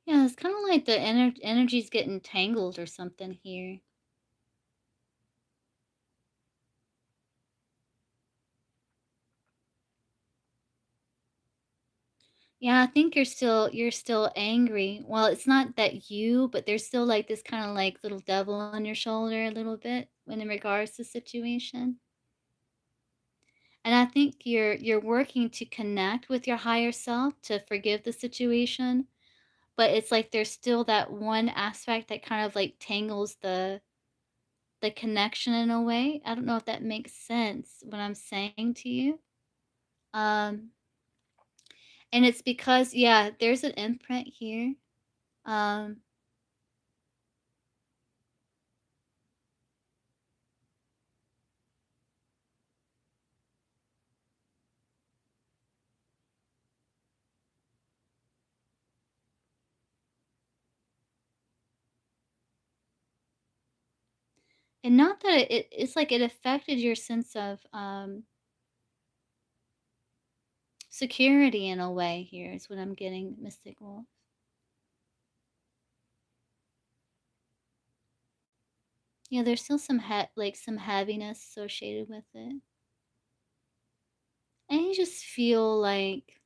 Speaker 1: Yeah, it's kinda like the energy's getting tangled or something here. Yeah, I think you're still angry. Well, it's not that you, but there's still, like, this kinda, like, little devil on your shoulder a little bit when in regards to situation. And I think you're working to connect with your higher self to forgive the situation, but it's like there's still that one aspect that kind of, like, tangles the connection in a way. I don't know if that makes sense, what I'm saying to you. Um, and it's because yeah, there's an imprint here. Um, and not that it's like it affected your sense of, security in a way here is what I'm getting, Mystic Wolf. Yeah, there's still some like, some heaviness associated with it. And you just feel like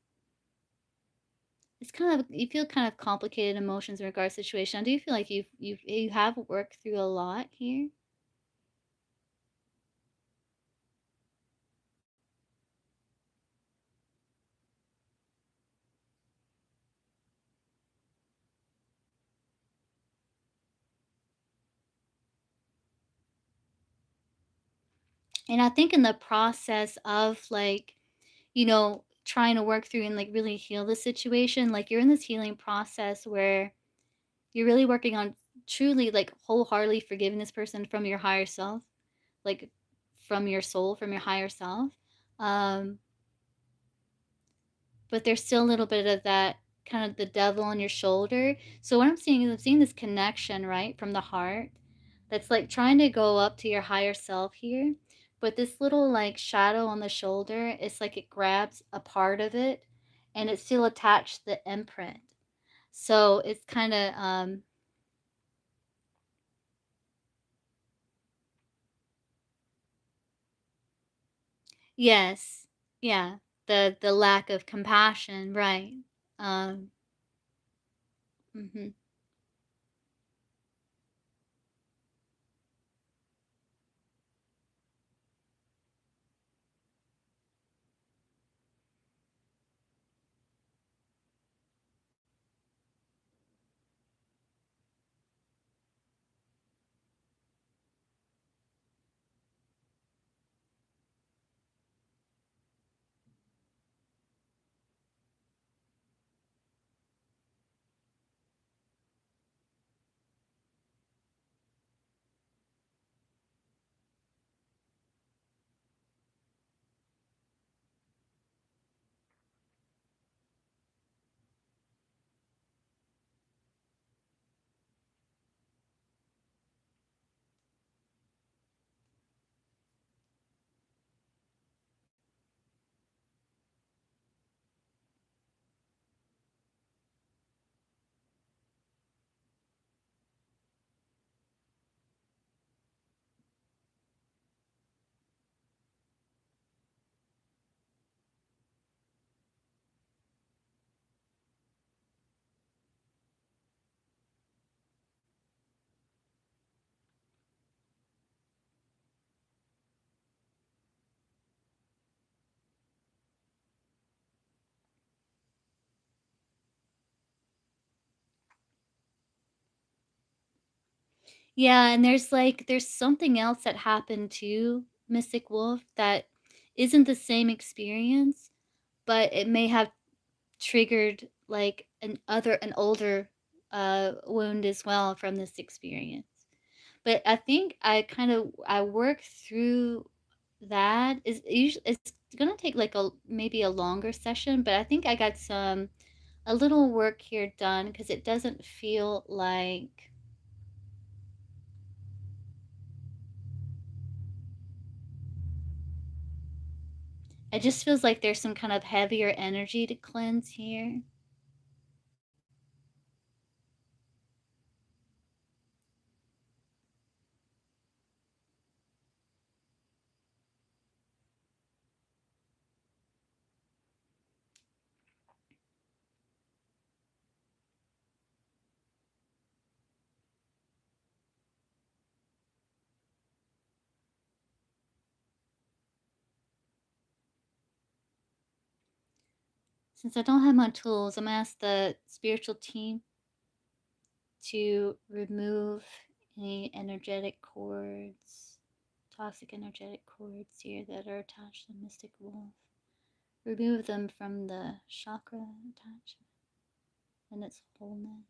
Speaker 1: it's kind of you feel kind of complicated emotions in regards to situation. Do you feel like you have worked through a lot here? And I think in the process of, like, trying to work through and, like, really heal the situation, like, you're in this healing process where you're really working on truly, like, wholeheartedly forgiving this person from your higher self, like, from your soul, from your higher self. Um, but there's still a little bit of that kind of the devil on your shoulder. So what I'm seeing is I'm seeing this connection, right, from the heart that's like trying to go up to your higher self here. But this little like shadow on the shoulder, it's like it grabs a part of it and it's still attached to the imprint. So it's kind of yes. Yeah. The lack of compassion, right. Um mhm. Yeah, and there's something else that happened to Mystic Wolf that isn't the same experience, but it may have triggered, like, an older, wound as well from this experience. But I think I work through that. It's gonna take, like, a maybe a longer session, but I think I got a little work here done because it doesn't feel like it just feels like there's some kind of heavier energy to cleanse here. Since I don't have my tools, I'm gonna ask the spiritual team to remove any energetic cords, toxic energetic cords here that are attached to the Mystic Wolf. Remove them from the chakra attachment and its wholeness.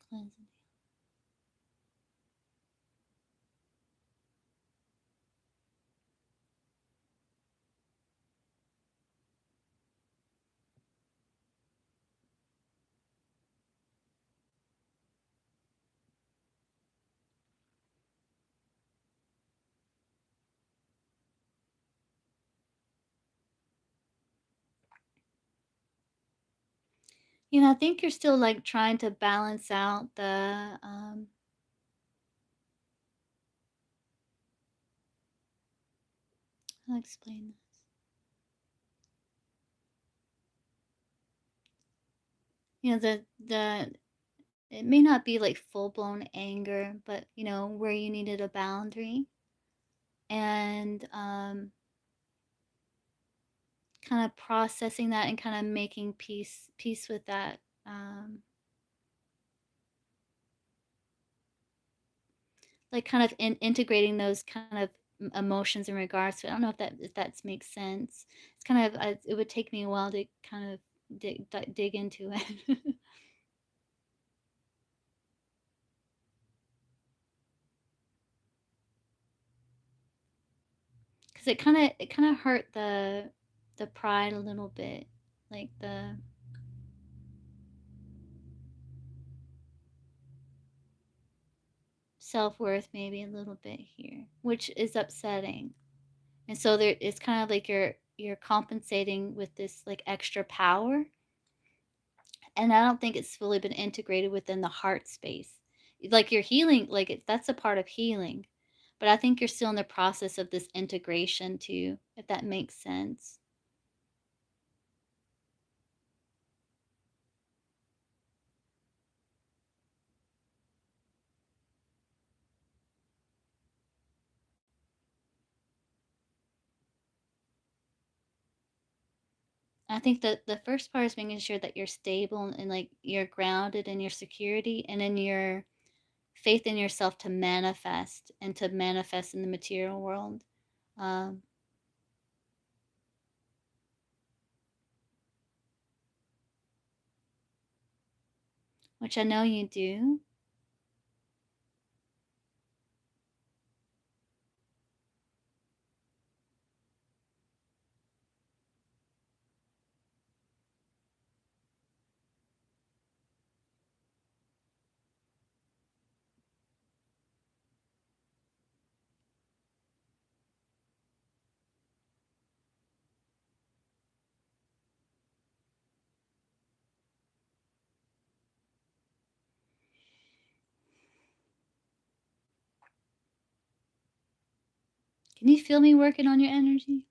Speaker 1: Cleansing. I think you're still like trying to balance out I'll explain this. The it may not be like full blown anger, but where you needed a boundary and kind of processing that and kind of making peace with that. Like kind of integrating those kind of emotions in regards to it. I don't know if that makes sense. It's kind of it would take me a while to kind of dig into it. Because it kind of hurt the pride a little bit, like the self-worth maybe a little bit here, which is upsetting. And so there it's kind of like you're compensating with this like extra power, and I don't think it's fully been integrated within the heart space. Like you're healing, like that's a part of healing, but I think you're still in the process of this integration too, if that makes sense. I think that the first part is making sure that you're stable and like you're grounded in your security and in your faith in yourself to manifest and to manifest in the material world, um, which I know you do. Can you feel me working on your energy?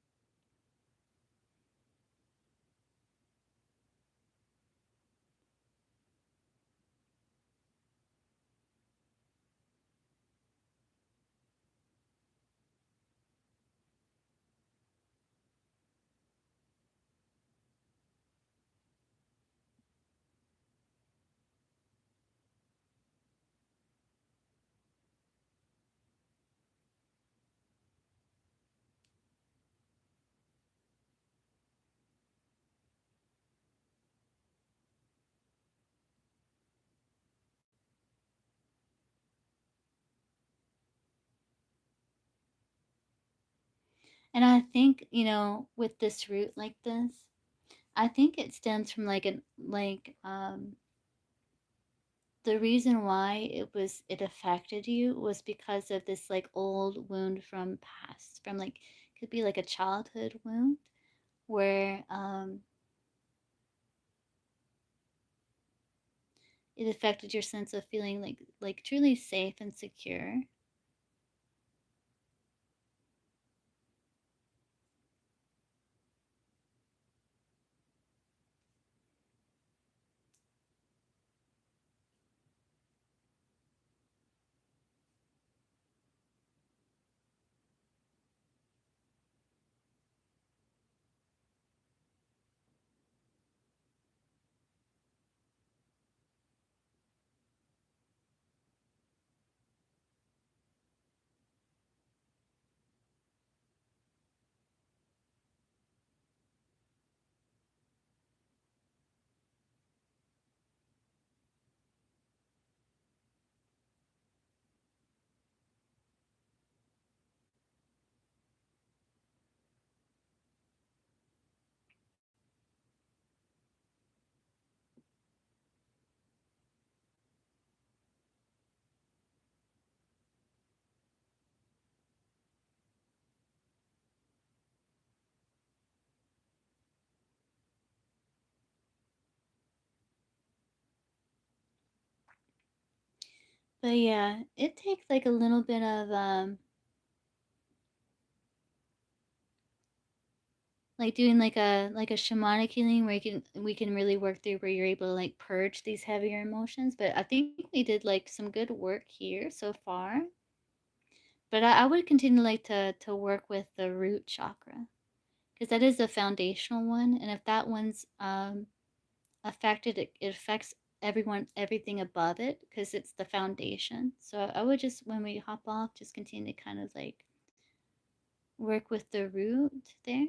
Speaker 1: And I think, with this root like this, I think it stems from the reason why it affected you was because of this like old wound from past, from like could be like a childhood wound where it affected your sense of feeling like truly safe and secure. But yeah, it takes like a little bit of like doing like a shamanic healing where we can really work through where you're able to like purge these heavier emotions. But I think we did like some good work here so far. But I would continue like to work with the root chakra because that is the foundational one, and if that one's affected, it affects everything above it because it's the foundation. So I would just when we hop off, just continue to kind of like work with the root there.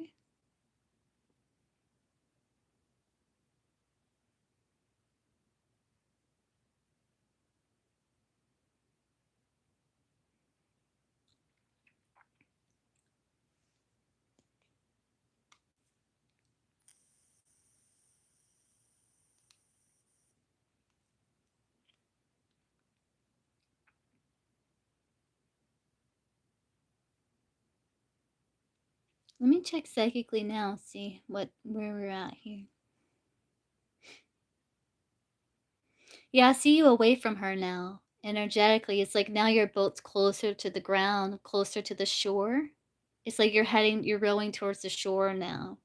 Speaker 1: Let me check psychically now, see where we're at here. Yeah, I see you away from her now. Energetically, it's like now your boat's closer to the ground, closer to the shore. It's like you're rowing towards the shore now.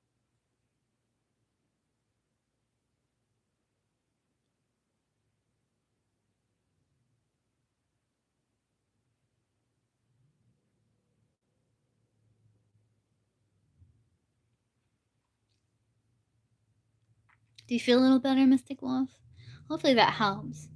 Speaker 1: Do you feel a little better, Mystic Wolf? Hopefully that helps.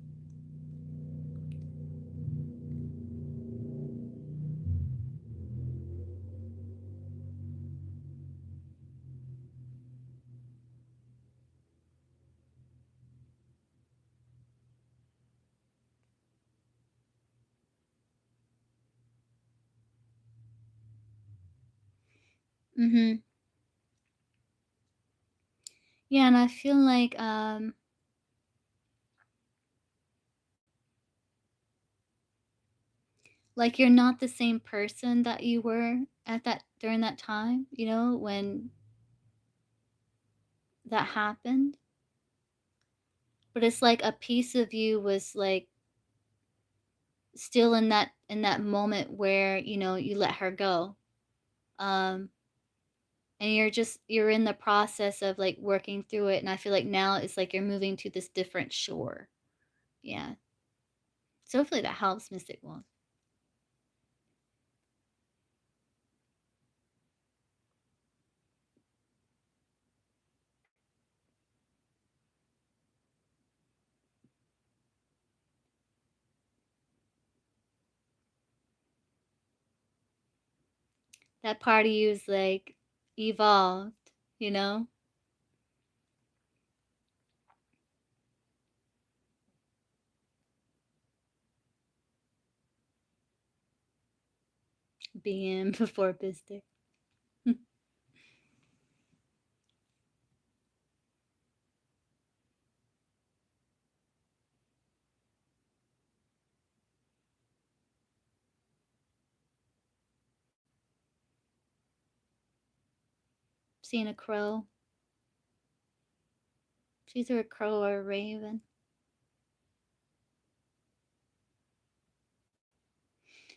Speaker 1: Mm-hmm. Yeah, and I feel like you're not the same person that you were at that during that time, when that happened. But it's like a piece of you was like still in that moment where, you let her go. Um and you're in the process of like working through it, and I feel like now it's like you're moving to this different shore. Yeah. So hopefully that helps, Mystic Wolf. That part of you is like evolved, you know? BM before Bistic. seeing a crow. It's either a crow or a raven.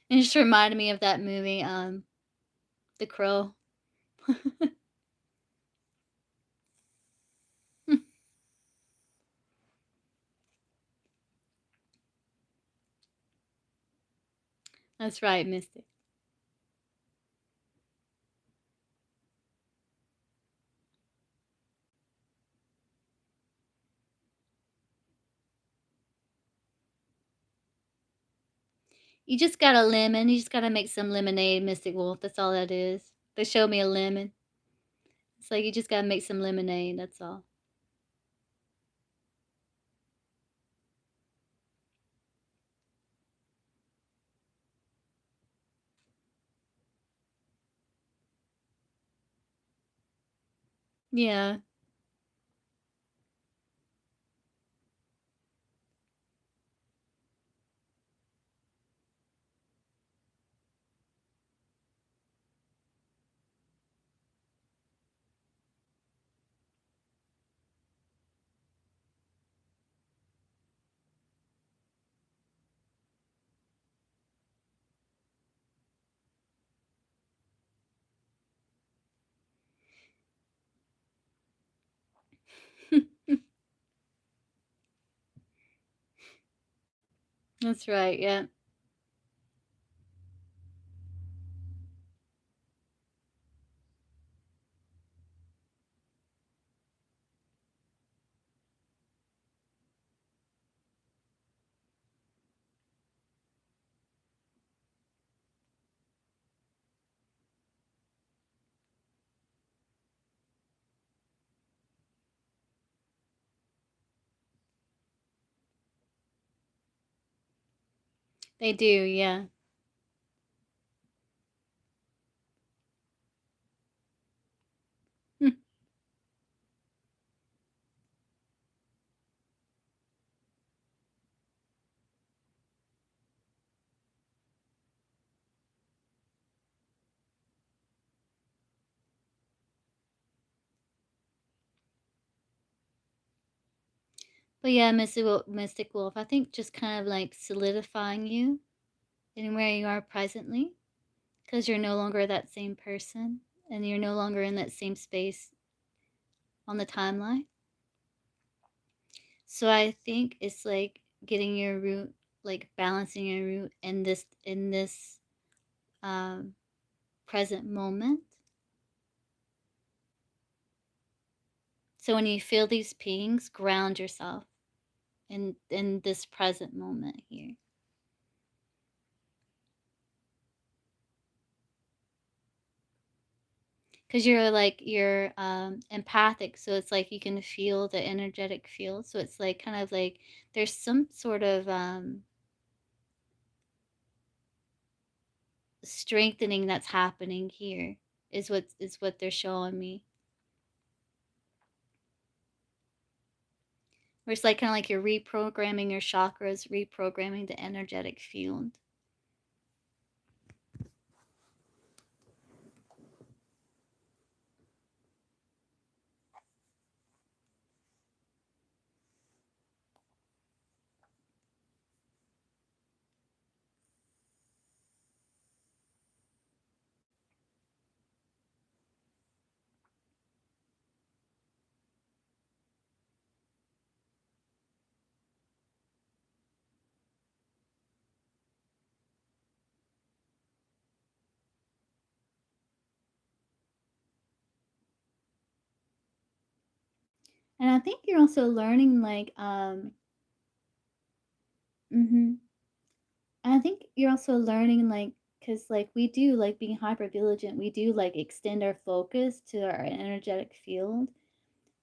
Speaker 1: It just reminded me of that movie, The Crow. That's right, Mystic. You just got a lemon. You just gotta make some lemonade, Mystic Wolf. That's all that is. They showed me a lemon. It's like you just gotta make some lemonade. That's all. Yeah. That's right. Yeah. They do. Yeah. But yeah, Mystic Wolf, I think just kind of like solidifying you in where you are presently, because you're no longer that same person and you're no longer in that same space on the timeline. So I think it's like getting your root, like balancing your root in this um, present moment. So when you feel these pings, ground yourself in this present moment here. Because you're empathic, so it's like you can feel the energetic field. So it's like kind of like there's some sort of strengthening that's happening here. Is what they're showing me. Where it's like kind of like you're reprogramming your chakras, reprogramming the energetic field. And I think you're also learning like mhm. And I think you're also learning like cuz like we do like being hyper vigilant, we do like extend our focus to our energetic field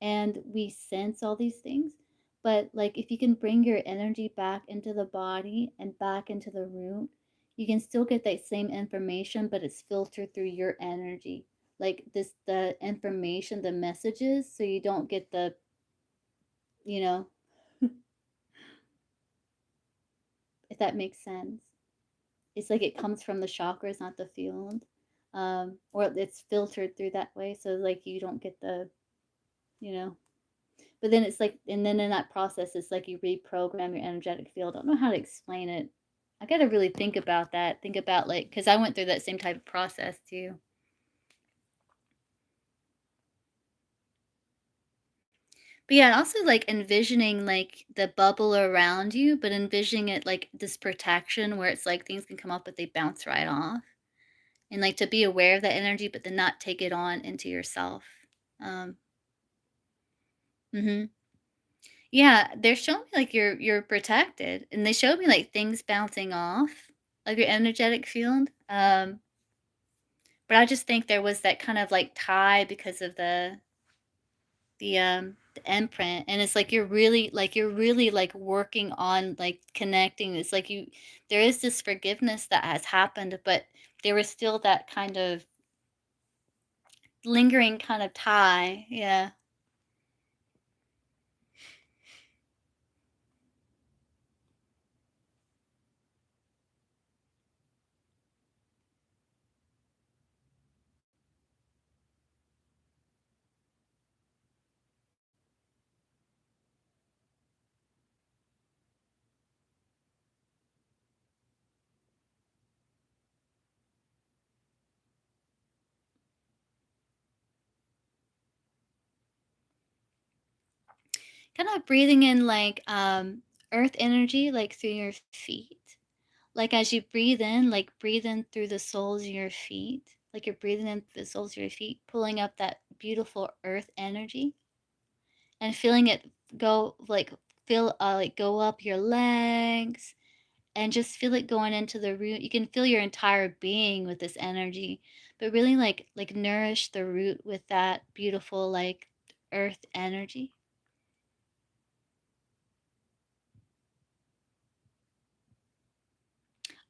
Speaker 1: and we sense all these things. But like if you can bring your energy back into the body and back into the root, you can still get that same information, but it's filtered through your energy. Like this the information, the messages, so you don't get the, you know, if that makes sense. It's like it comes from the chakras, not the field. or it's filtered through that way, so like you don't get the, you know. But then it's like, and then in that process, it's like you reprogram your energetic field. I don't know how to explain it. I got to really think about that. Think about like, because I went through that same type of process too. But yeah, and also like envisioning like the bubble around you, but envisioning it like this protection where it's like things can come up, but they bounce right off. And like to be aware of that energy, but then not take it on into yourself. Um, mhm. Yeah, they're showing me like you're protected, and they showed me like things bouncing off of your energetic field. But I just think there was that kind of like tie because of the imprint, and it's like you're really like working on like connecting. It's like you there is this forgiveness that has happened, but there was still that kind of lingering kind of tie. Yeah. Kind of breathing in like earth energy like through your feet. Like as you breathe in, like breathe in through the soles of your feet. Like you're breathing in through the soles of your feet, pulling up that beautiful earth energy and feeling it go like go up your legs and just feel it going into the root. You can feel your entire being with this energy, but really like nourish the root with that beautiful like earth energy.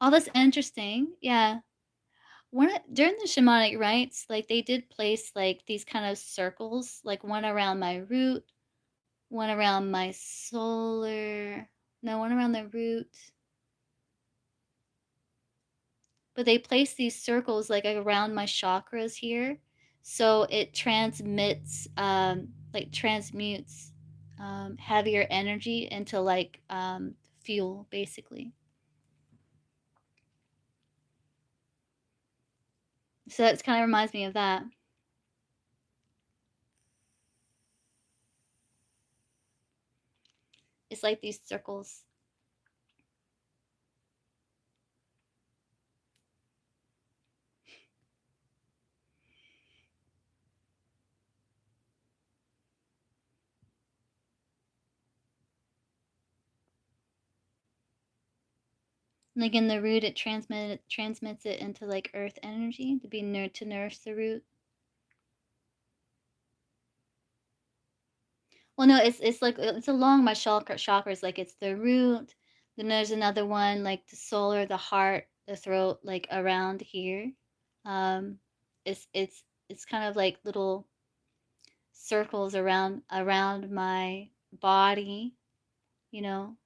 Speaker 1: Oh, that's interesting. Yeah. During the shamanic rites, like they did place like these kind of circles, like one around my root, one around my solar, no, one around the root. But they place these circles like around my chakras here, so it transmutes heavier energy into like fuel, basically. So that's kind of reminds me of that. It's like these circles. Like in the root, it transmits it into like earth energy to be to nourish the root. Well, no, it's like it's along my chakras. Like it's the root. Then there's another one like the solar, the heart, the throat, like around here. Um, it's kind of like little circles around my body. You know,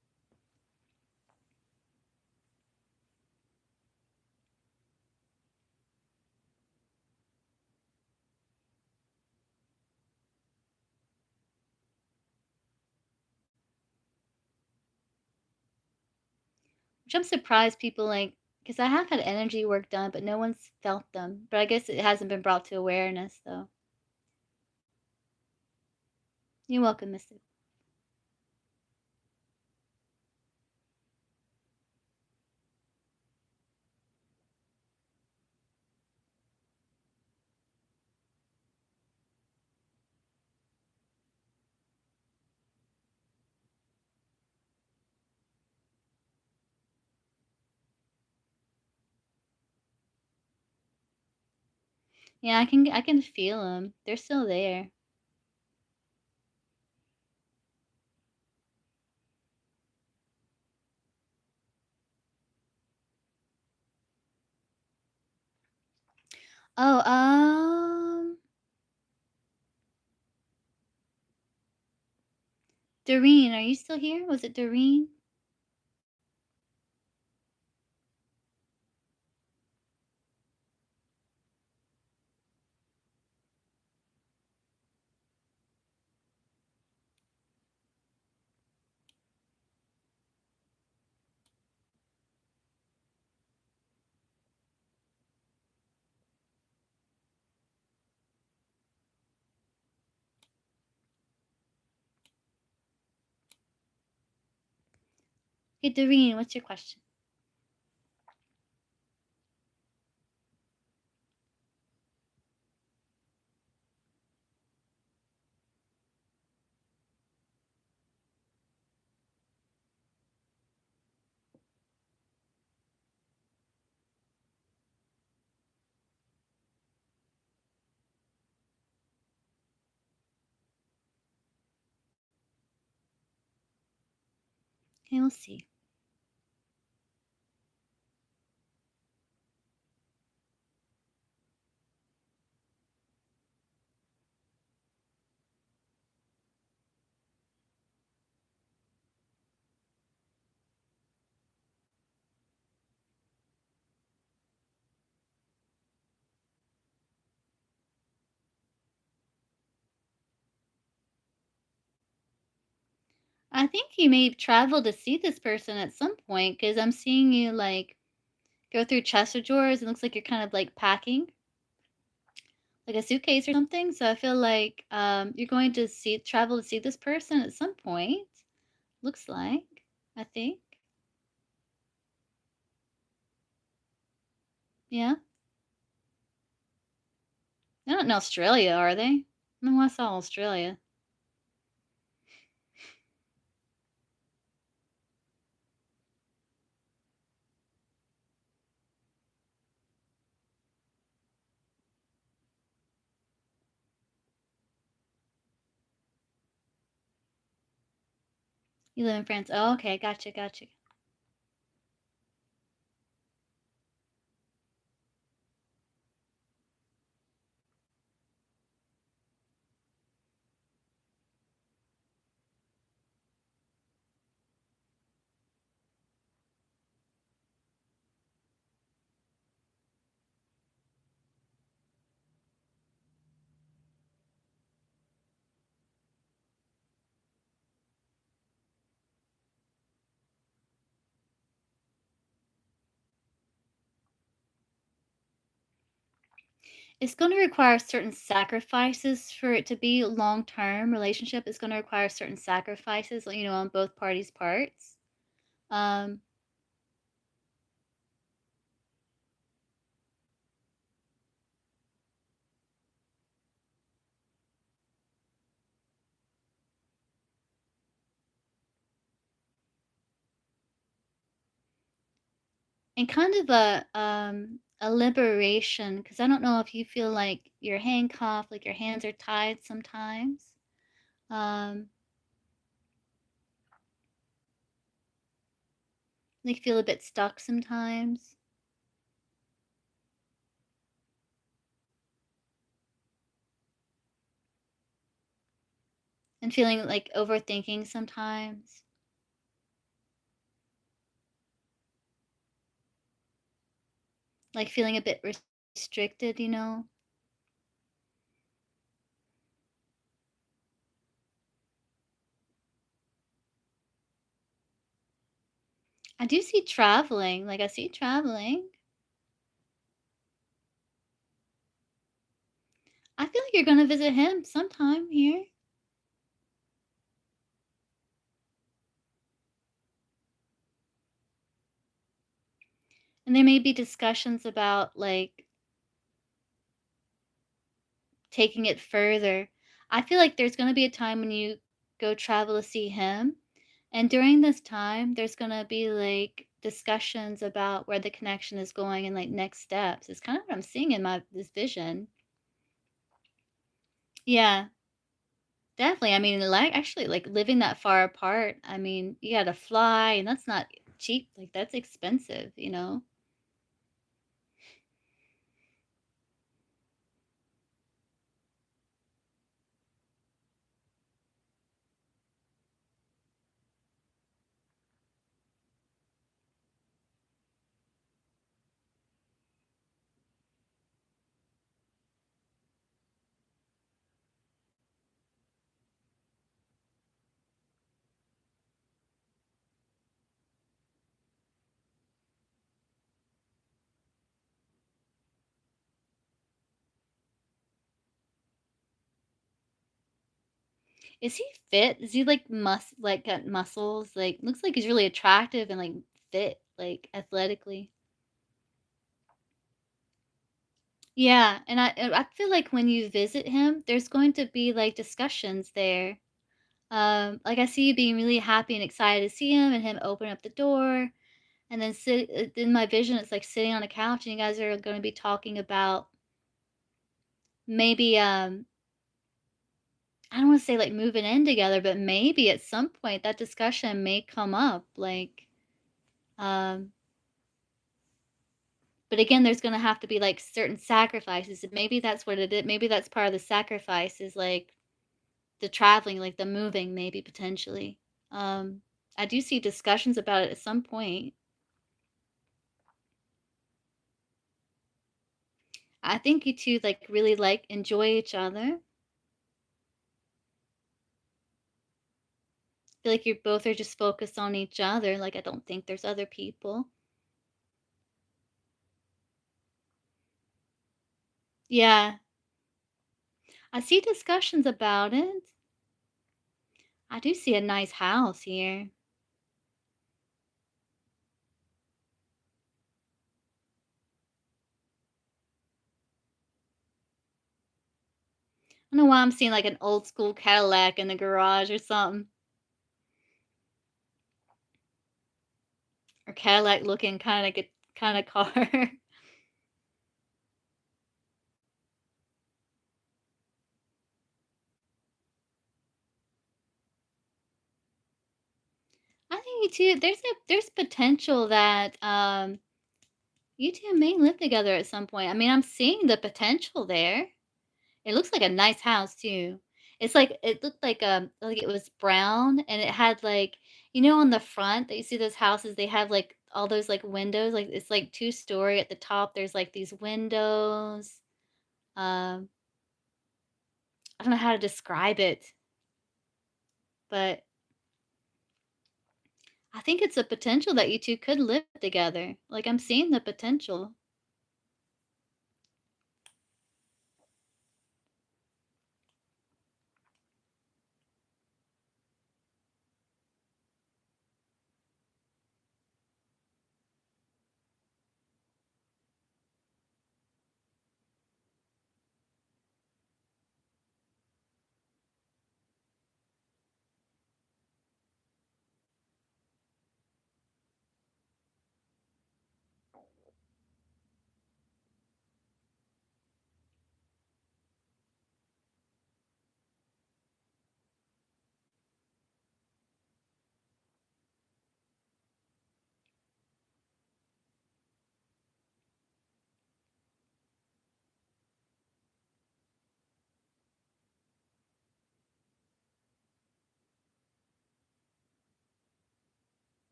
Speaker 1: which I'm surprised people like because I have had energy work done, but no one's felt them. But I guess it hasn't been brought to awareness though. You're welcome, Mister. Yeah, I can feel them. They're still there. Oh, Doreen, are you still here? Was it Doreen? Hey, Doreen, what's your question? Okay, we'll see. I think you may travel to see this person at some point because I'm seeing you like go through chest of drawers. It looks like you're kind of like packing like a suitcase or something. So I feel like you're going to see travel to see this person at some point. Looks like, I think. Yeah. They're not in Australia, are they? No, I saw Australia. You live in France. Oh, okay. Gotcha. Gotcha. It's going to require certain sacrifices for it to be a long-term relationship. It's going to require certain sacrifices, on both parties' parts. Um, and kind of a liberation, because I don't know if you feel like you're handcuffed, like your hands are tied sometimes. Um, like feel a bit stuck sometimes, and feeling like overthinking sometimes, like feeling a bit restricted. I do see traveling, like I see traveling. I feel like you're gonna visit him sometime here. And there may be discussions about like taking it further. I feel like there's gonna be a time when you go travel to see him. And during this time, there's gonna be like discussions about where the connection is going and like next steps. It's kind of what I'm seeing in my this vision. Yeah, definitely. I mean, like actually like living that far apart, I mean, you gotta fly and that's not cheap. Like that's expensive. Is he fit? Is he, like, got muscles? Like, looks like he's really attractive and, like, fit, like, athletically. Yeah, and I feel like when you visit him, there's going to be, like, discussions there. Like, I see you being really happy and excited to see him and him open up the door, and then in my vision, it's like sitting on a couch and you guys are gonna be talking about maybe, I don't wanna say, like, moving in together, but maybe at some point that discussion may come up, like, um but again, there's gonna have to be, like, certain sacrifices, and maybe that's what it is. Maybe that's part of the sacrifice is, like, the traveling, like, the moving maybe potentially. Um, I do see discussions about it at some point. I think you 2, like, really, like, enjoy each other. Feel like you both are just focused on each other, like, I don't think there's other people. Yeah, I see discussions about it. I do see a nice house here. I don't know why I'm seeing, like, an old school Cadillac in the garage or something, or Cadillac looking kinda car. I think you 2 there's potential that, you 2 may live together at some point. I mean, I'm seeing the potential there. It looks like a nice house too. It's like it looked like it was brown and it had like on the front that you see those houses, they have like all those like windows, like it's like two-story at the top. There's like these windows. Um, I don't know how to describe it, but I think it's a potential that you two could live together. Like I'm seeing the potential.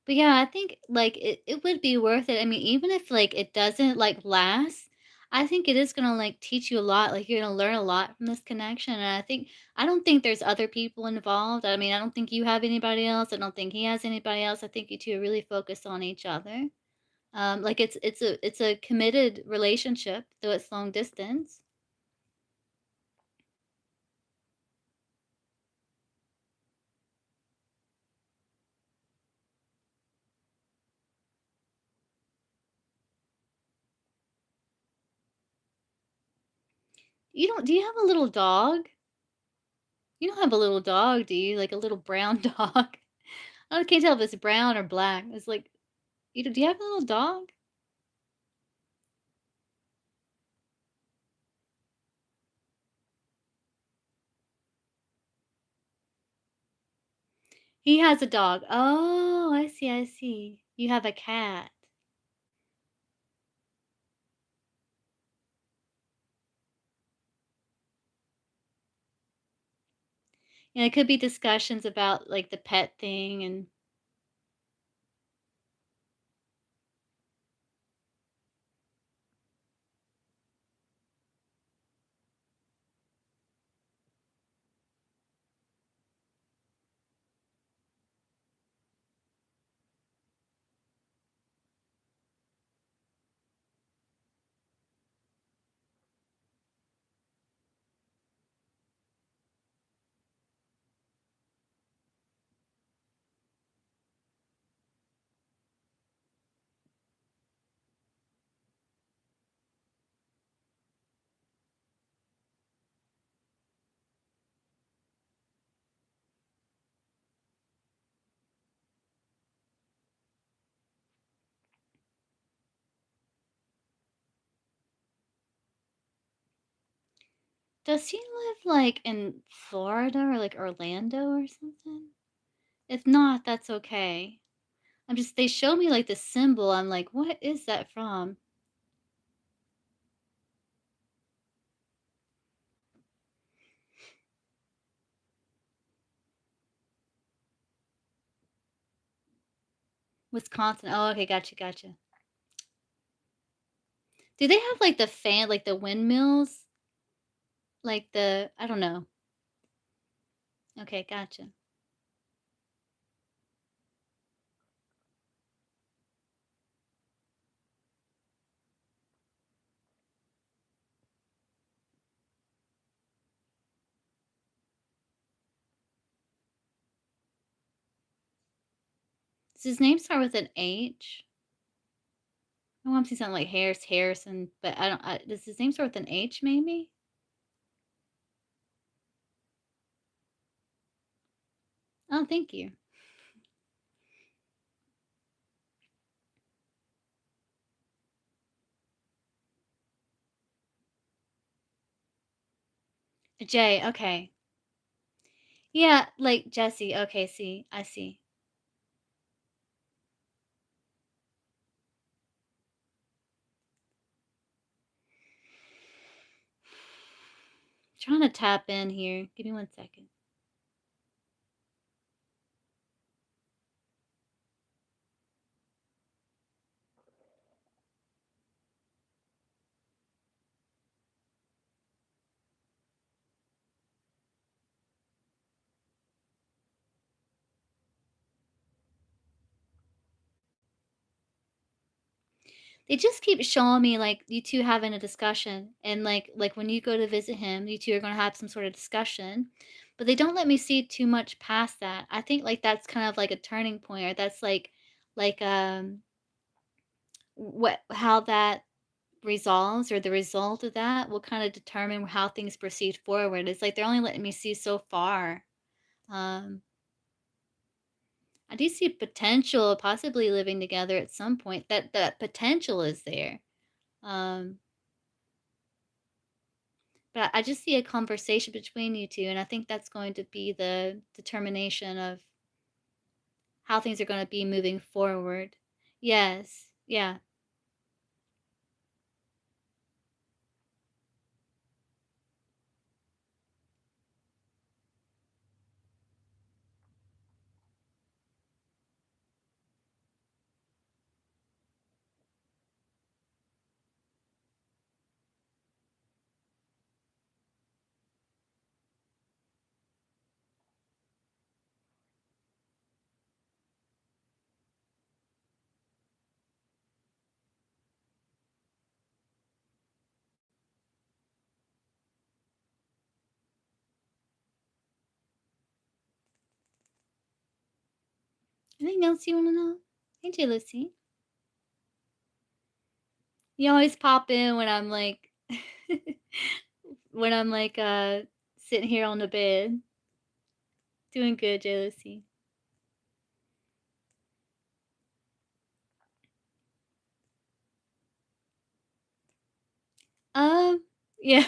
Speaker 1: But yeah, I think, like, it would be worth it. I mean, even if, like, it doesn't, like, last, I think it is gonna, like, teach you a lot, like, you're gonna learn a lot from this connection, and I don't think there's other people involved. I mean, I don't think you have anybody else, I don't think he has anybody else. I think you 2 are really focused on each other. Like, it's a committed relationship, though it's long distance. You don't do you have a little dog? You don't have a little dog, do you? Like, a little brown dog? I can't tell if it's brown or black. It's like do you have a little dog? He has a dog. Oh, I see, I see. You have a cat. And it could be discussions about, like, the pet thing and Does he live, like, in Florida or, like, Orlando or something? If not, that's okay. I'm just they show me, like, the symbol, I'm like, "What is that from?" Wisconsin. Oh, okay, gotcha, gotcha. Do they have, like, the fan like, the windmills? Like, the I don't know. Okay, gotcha. Does his name start with an H? I want to say something like Harrison, but I don't does his name start with an H maybe? Oh, thank you. A J, okay. Yeah, like Jesse, okay, see, I see. Trying to tap in here. Give me 1 second. They just keep showing me, like, you 2 having a discussion, and, like, when you go to visit him, you 2 are gonna have some sort of discussion, but they don't let me see too much past that. I think, like, that's kind of like a turning point, or that's like, what how that resolves or the result of that will kinda determine how things proceed forward. It's like they're only letting me see so far. Um, I do see potential of possibly living together at some point. That potential is there. Um But I just see a conversation between you 2, and I think that's going to be the determination of how things are gonna be moving forward. Yes. Yeah. Anything else you wanna know? Hey, J Lucy. You always pop in when I'm, like when I'm, like, sitting here on the bed. Doing good, J Lucy. Yeah.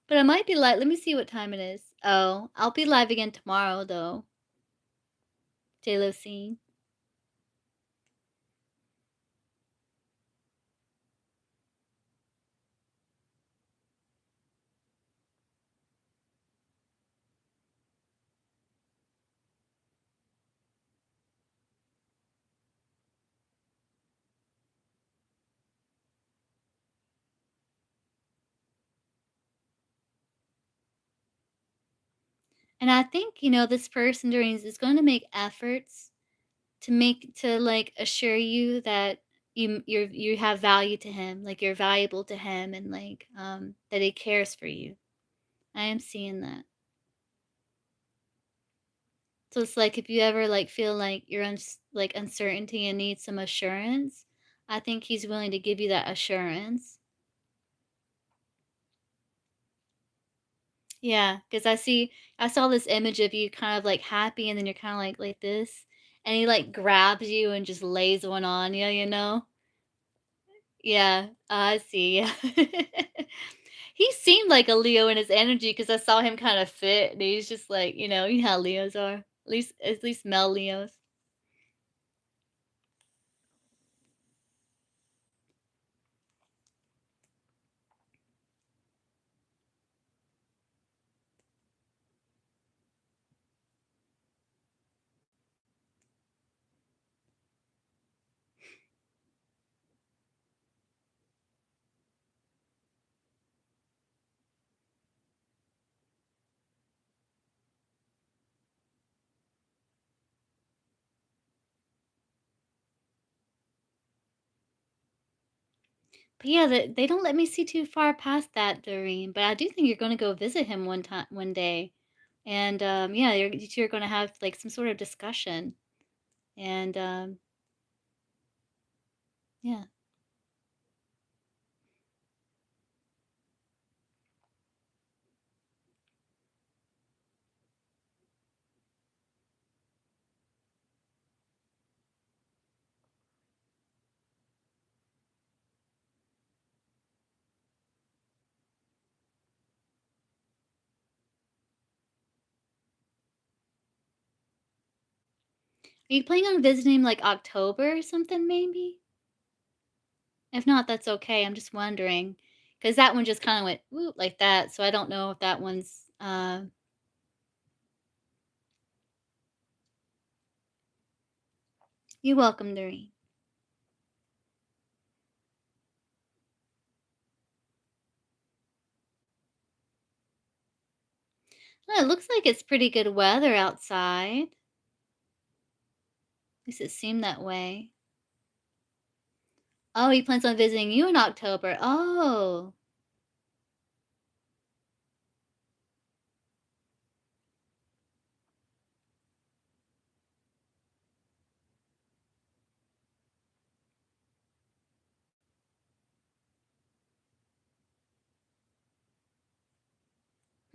Speaker 1: But I might be live let me see what time it is. Oh, I'll be live again tomorrow, though, J Lucy. And I think, this person during is gonna make efforts to assure you that you have value to him, like you're valuable to him and that he cares for you. I am seeing that. So it's like if you ever feel like you're uncertainty and need some assurance, I think he's willing to give you that assurance. Yeah, because I saw this image of you kind of happy and then you're kind of like this, and he grabs you and just lays one on you, you know? Yeah, I see, yeah. He seemed like a Leo in his energy because I saw him kinda fit, and he's just like, you know how Leos are, at least male Leos. But yeah, they don't let me see too far past that, Doreen, but I do think you're gonna go visit him one day, and, yeah, you 2 are gonna have, like, some sort of discussion, and, yeah. Are you planning on visiting, like, October or something maybe? If not, that's okay, I'm just wondering, because that one just kinda went, "Whoop," like that, so I don't know if that one's, you're welcome, Doreen. Well, it looks like it's pretty good weather outside. At least it seemed that way. Oh, he plans on visiting you in October. Oh.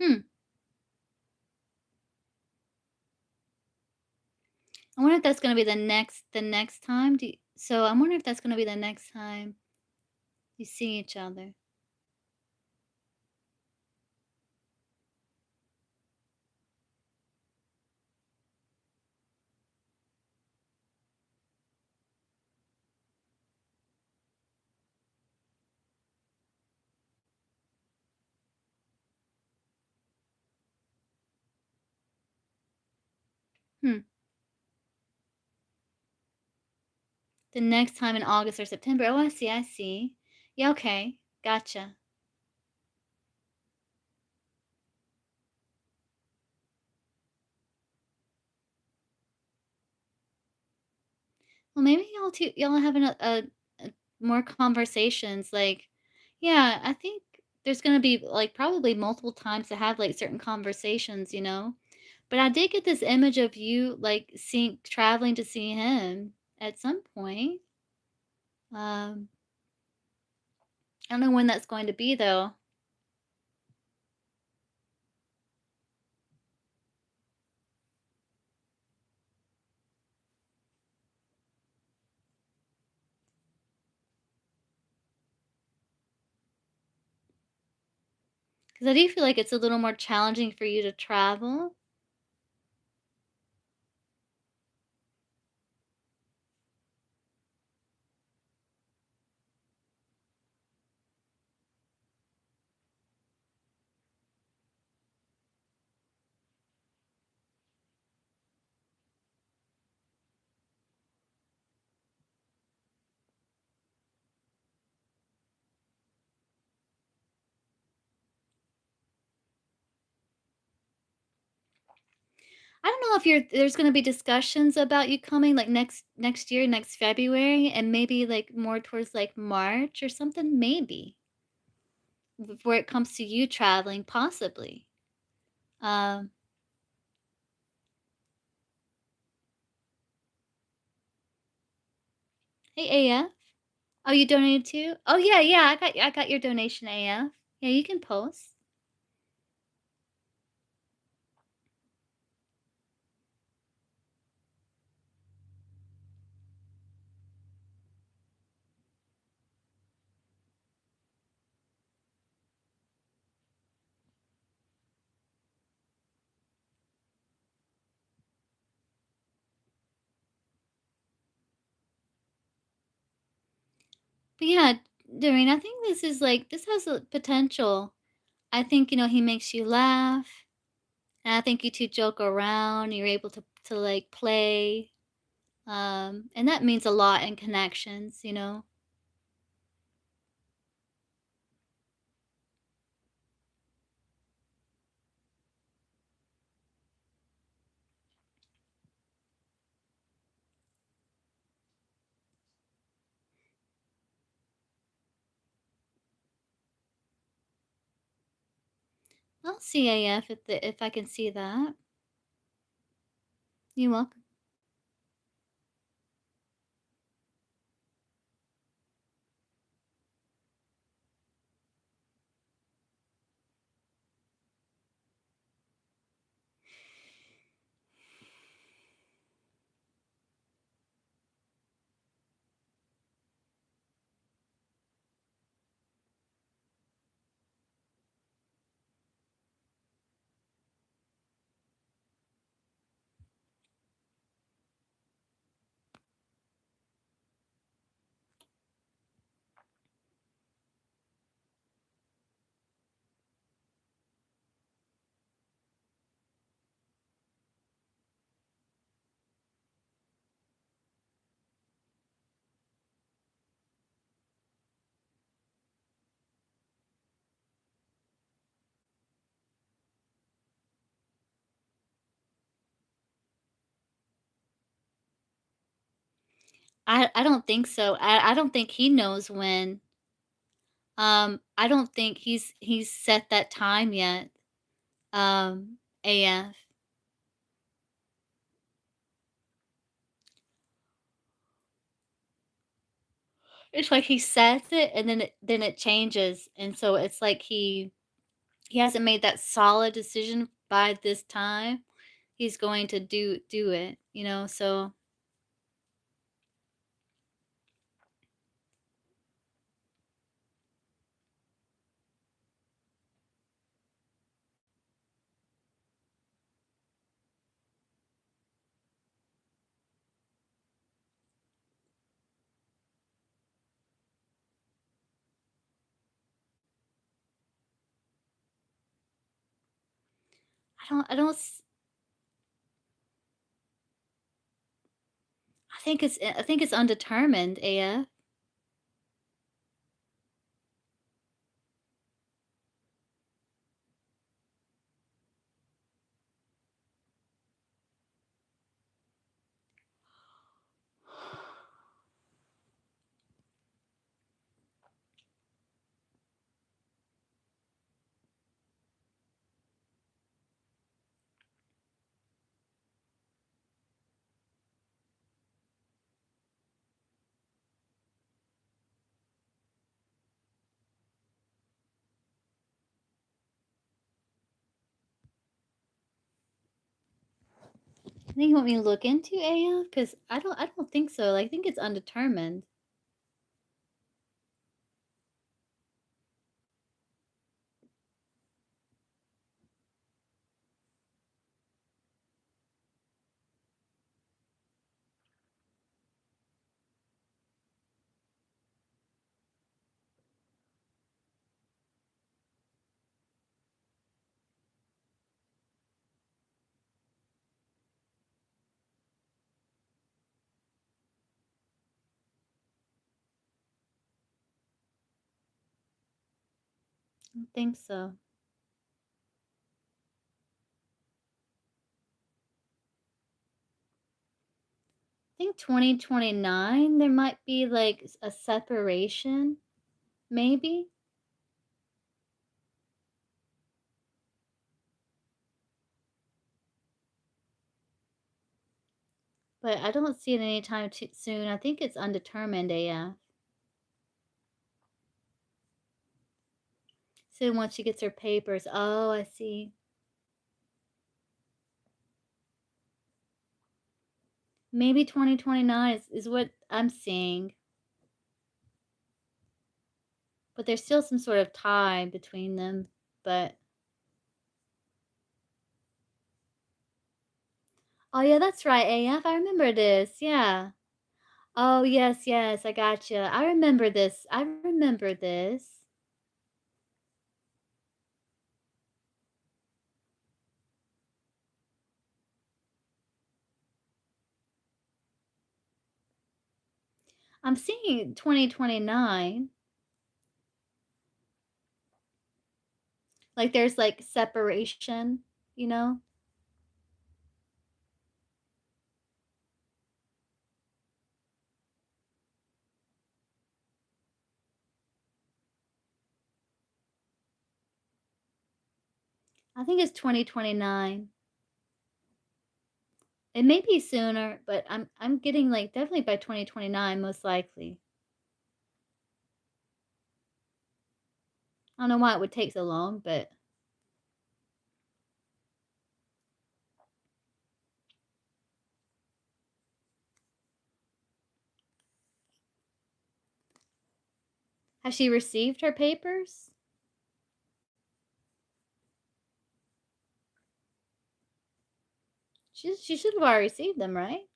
Speaker 1: Hmm. I wonder if that's gonna be the next time. So I'm wondering if that's gonna be the next time you see each other. Hmm. The next time in August or September. Oh, I see, I see. Yeah, okay. Gotcha. Well, maybe y'all having a more conversations, like, yeah, I think there's gonna be, like, probably multiple times to have, like, certain conversations, you know? But I did get this image of you, like, seeing traveling to see him at some point. Um, I don't know when that's going to be, though, because I do feel like it's a little more challenging for you to travel. I don't know if there's gonna be discussions about you coming, like, next year, next February, and maybe, like, more towards, like, March or something, maybe, before it comes to you traveling, possibly. Um, hey, AF. Oh, you donated too? Oh, yeah, yeah, I got your donation, AF. Yeah, you can post. But yeah, Doreen, I think this is like this has a potential. I think, he makes you laugh, and I think you 2 joke around, you're able to, like, play, and that means a lot in connections. I'll see AF if I can see that. You're welcome. I don't think so. I don't think he knows when. I don't think he's set that time yet, AF. It's like he sets it and then it changes, and so it's like he hasn't made that solid decision by this time. He's going to do it, so I think it's undetermined, AF. I think you want me to look into AF? Because I don't think so. I think it's undetermined. I don't think so. I think 2029, there might be, like, a separation, maybe? But I don't see it anytime too soon. I think it's undetermined, AF. So once she gets her papers. Oh, I see. Maybe 2029 is what I'm seeing, but there's still some sort of tie between them. But oh yeah, that's right, AF. I remember this. Yeah. Oh, yes, yes, I gotcha. I remember this. I remember this. I'm seeing 2029. Like, there's, like, separation, you know? I think it's 2029. It may be sooner, but I'm getting, like, definitely by 2029, most likely. I don't know why it would take so long, but has she received her papers? She should have already received them, right?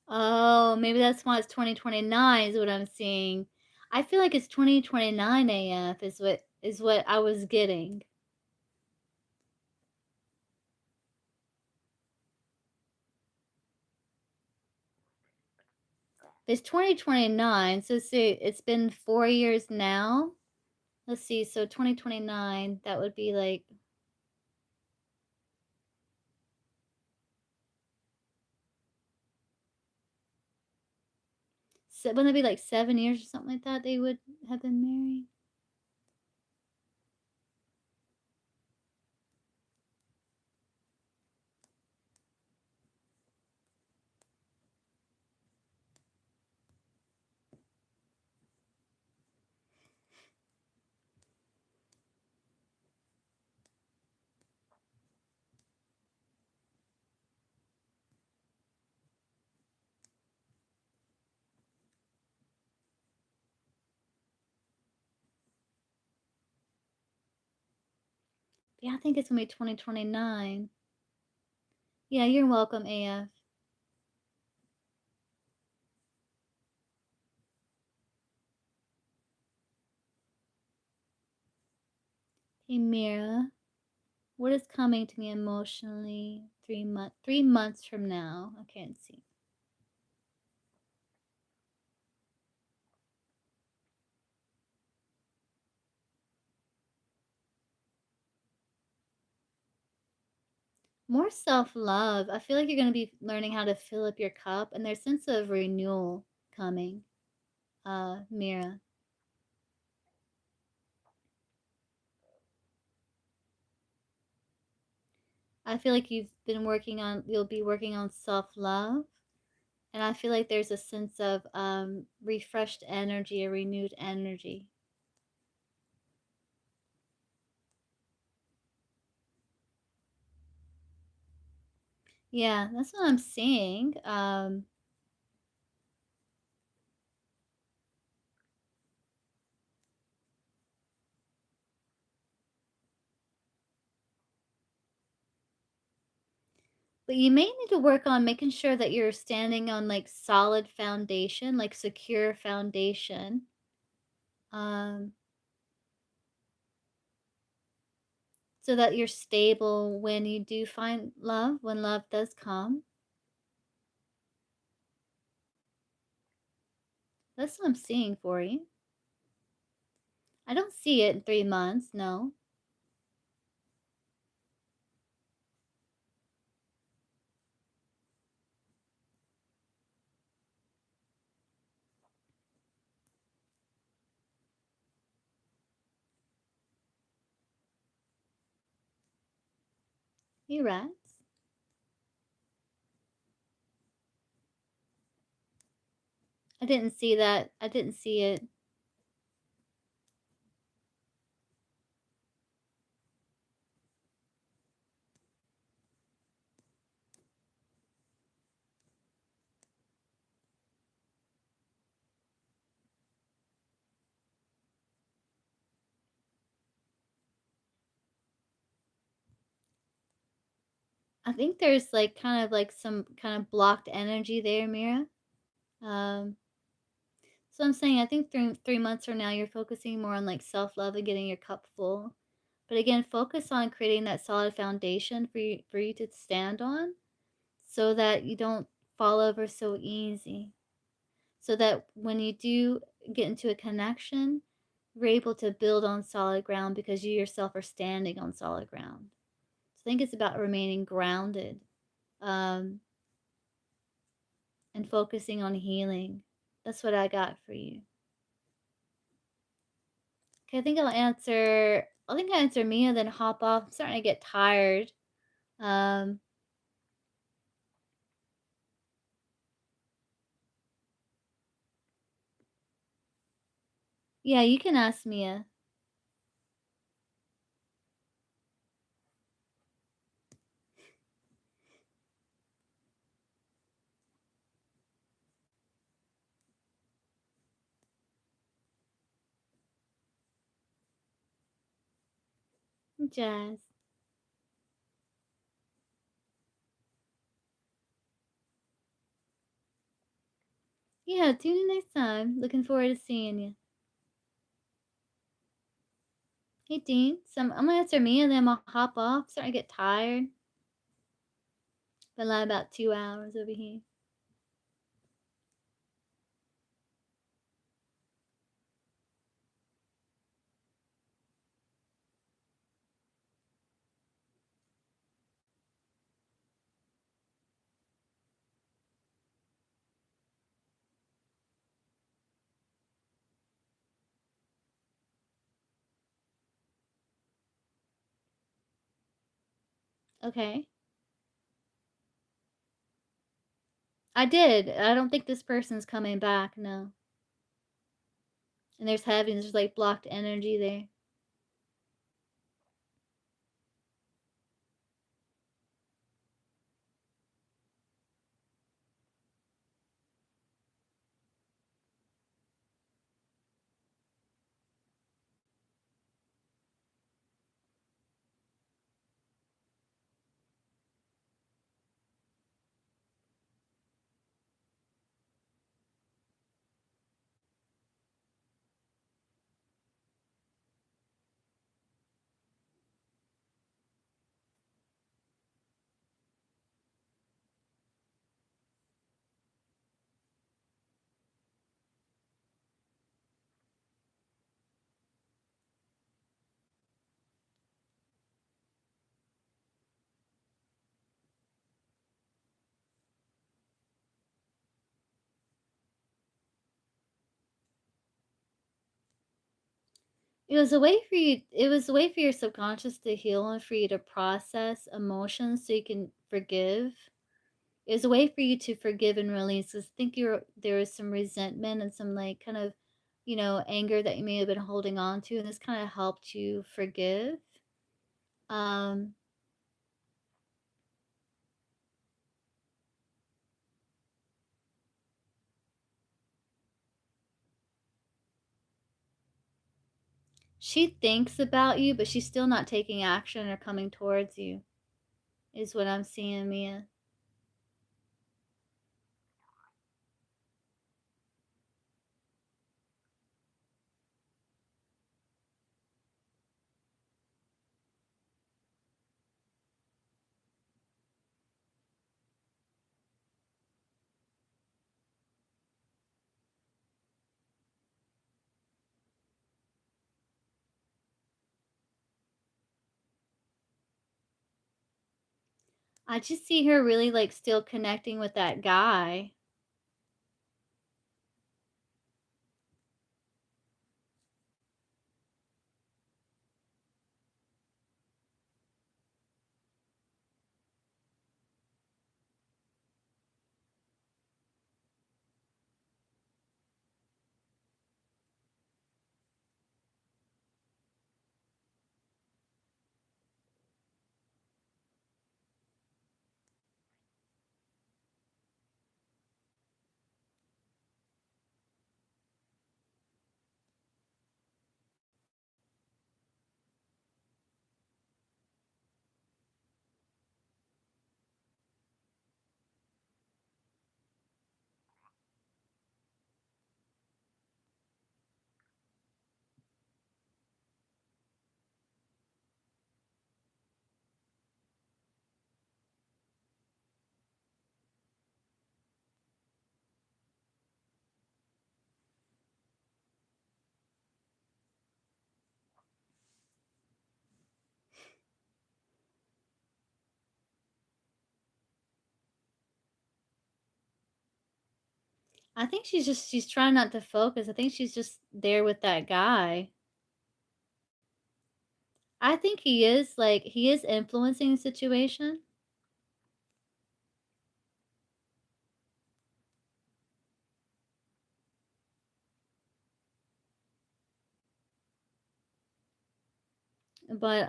Speaker 1: Oh, maybe that's why it's 2029 is what I'm seeing. I feel like it's 2029 AF is what I was getting. It's 2029, so see, it's been 4 years now. Let's see, so 2029, that would be like wouldn't it be like 7 years or something like that they would have been married? Yeah, I think it's gonna be 2029. Yeah, you're welcome, AF. Hey, Mira, what is coming to me emotionally 3 months from now? I can't see. More self-love. I feel like you're gonna be learning how to fill up your cup, and there's sense of renewal coming, Mira. I feel like you'll be working on self-love, and I feel like there's a sense of refreshed energy, a renewed energy. Yeah, that's what I'm seeing. But you may need to work on making sure that you're standing on like solid foundation, like secure foundation. Um, so that you're stable when you do find love, when love does come. That's what I'm seeing for you. I don't see it in 3 months, no. Hey, rats. I didn't see that. I didn't see it. I think there's, like, kind of, like, some kind of blocked energy there, Mira. Um, so I'm saying I think 3 months from now, you're focusing more on, like, self-love and getting your cup full. But again, focus on creating that solid foundation for you to stand on so that you don't fall over so easy. So that when you do get into a connection, you're able to build on solid ground because you yourself are standing on solid ground. So I think it's about remaining grounded, um, and focusing on healing. That's what I got for you. Okay, I think I'll answer Mia, then hop off. I'm starting to get tired. Um, yeah, you can ask Mia. Jazz. Yeah, tune in next time. Looking forward to seeing you. Hey, Dean. So I'm gonna answer Mia, then I'll hop off. Starting to get tired. Been lying about 2 hours over here. Okay. I did. I don't think this person's coming back, no. And there's heaviness, there's like blocked energy there. It was a way for your subconscious to heal and for you to process emotions so you can forgive. It was a way for you to forgive and release. 'Cause I think there was some resentment and some like kind of, anger that you may have been holding on to, and this kind of helped you forgive. Um, she thinks about you, but she's still not taking action or coming towards you, is what I'm seeing, Mia. I just see her really like still connecting with that guy. I think she's trying not to focus. I think she's just there with that guy. I think he is influencing the situation, but,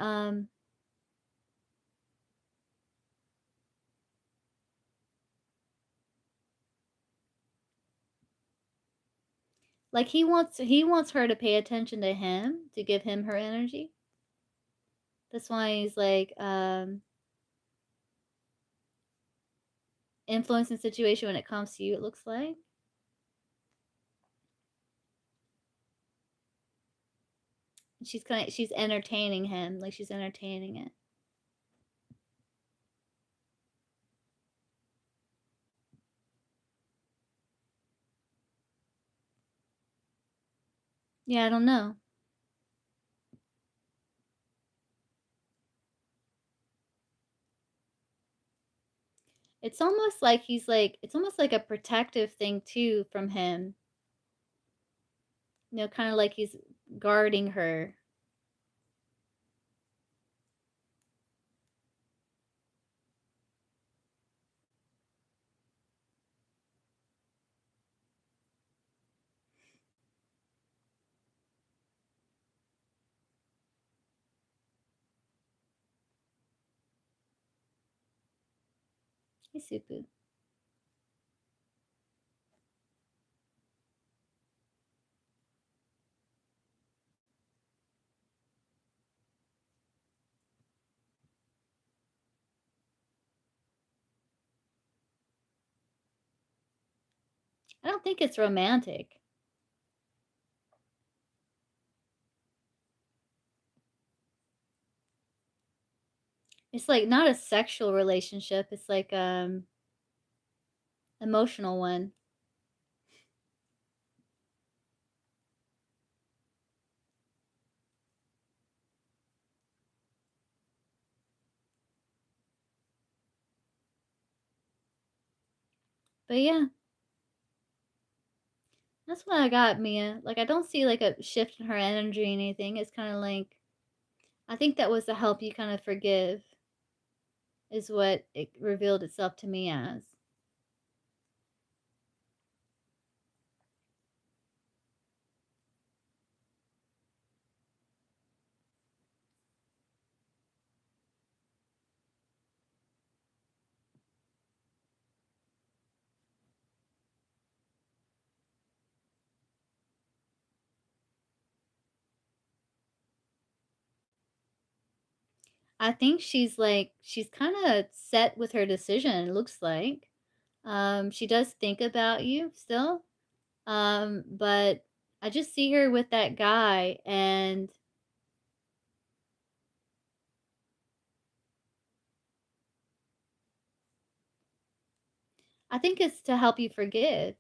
Speaker 1: like, he wants her to pay attention to him, to give him her energy. That's why he's, like, influencing the situation when it comes to you, it looks like. She's entertaining him, like, she's entertaining it. Yeah, I don't know. It's almost like a protective thing too from him. You know, kinda like he's guarding her. He's super. I don't think it's romantic. It's, like, not a sexual relationship, it's like, emotional one. But yeah, that's what I got, Mia. Like, I don't see, like, a shift in her energy or anything. It's kinda like I think that was to help you kinda forgive, is what it revealed itself to me as. I think she's kinda set with her decision, it looks like. She does think about you still, but I just see her with that guy, and I think it's to help you forgive.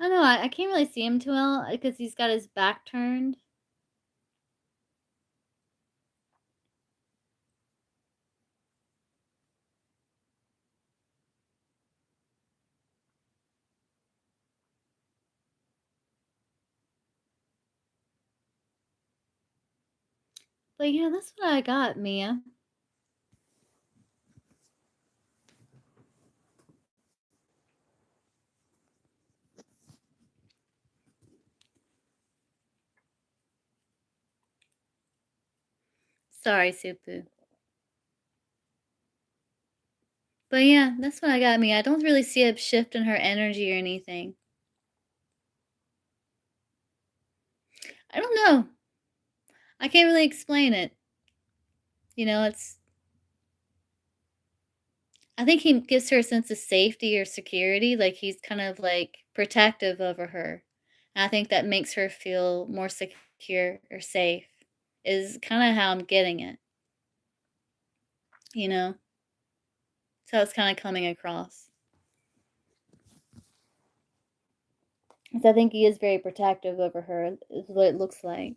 Speaker 1: I don't know, I can't really see him too well because he's got his back turned. But yeah, that's what I got, Mia. Sorry, Supu. But yeah, that's what I got, Mia. I don't really see a shift in her energy or anything. I don't know. I can't really explain it. It's I think he gives her a sense of safety or security, like, he's kind of, like, protective over her. And I think that makes her feel more secure or safe, is kinda how I'm getting it, you know? So it's kinda coming across. 'Cause I think he is very protective over her, is what it looks like.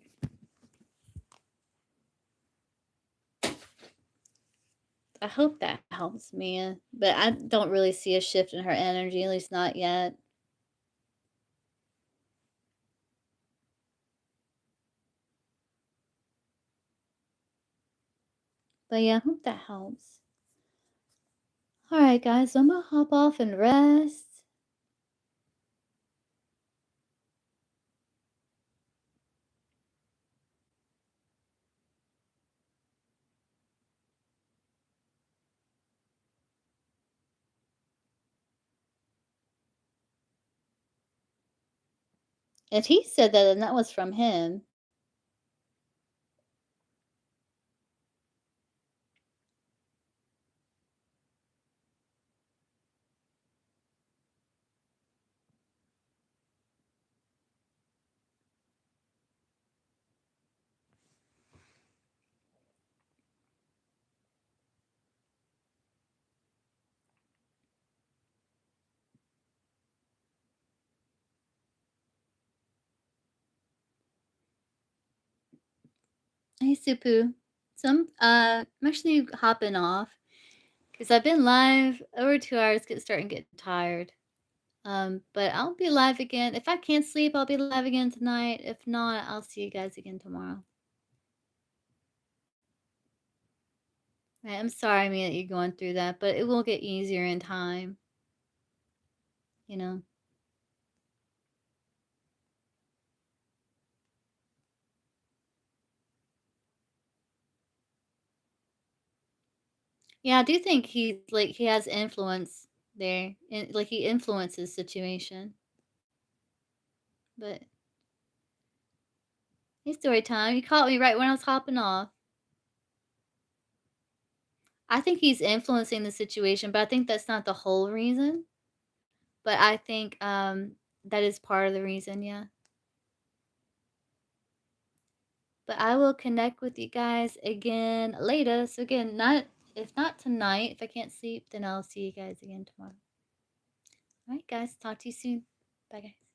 Speaker 1: I hope that helps Mia, but I don't really see a shift in her energy, at least not yet. But yeah, I hope that helps. Alright, guys, so I'm gonna hop off and rest. If he said that, then that was from him. Hey, Supu. I'm actually hopping off because I've been live over 2 hours, starting to get tired. But I'll be live again. If I can't sleep, I'll be live again tonight. If not, I'll see you guys again tomorrow. Right, I'm sorry, I mean, that you're going through that, but it will get easier in time, you know? Yeah, I do think he has influence there, and like he influences situation. But hey, story time. You caught me right when I was hopping off. I think he's influencing the situation, but I think that's not the whole reason. But I think that is part of the reason, yeah. But I will connect with you guys again later. So again, not if not tonight, if I can't sleep, then I'll see you guys again tomorrow. All right, guys. Talk to you soon. Bye, guys.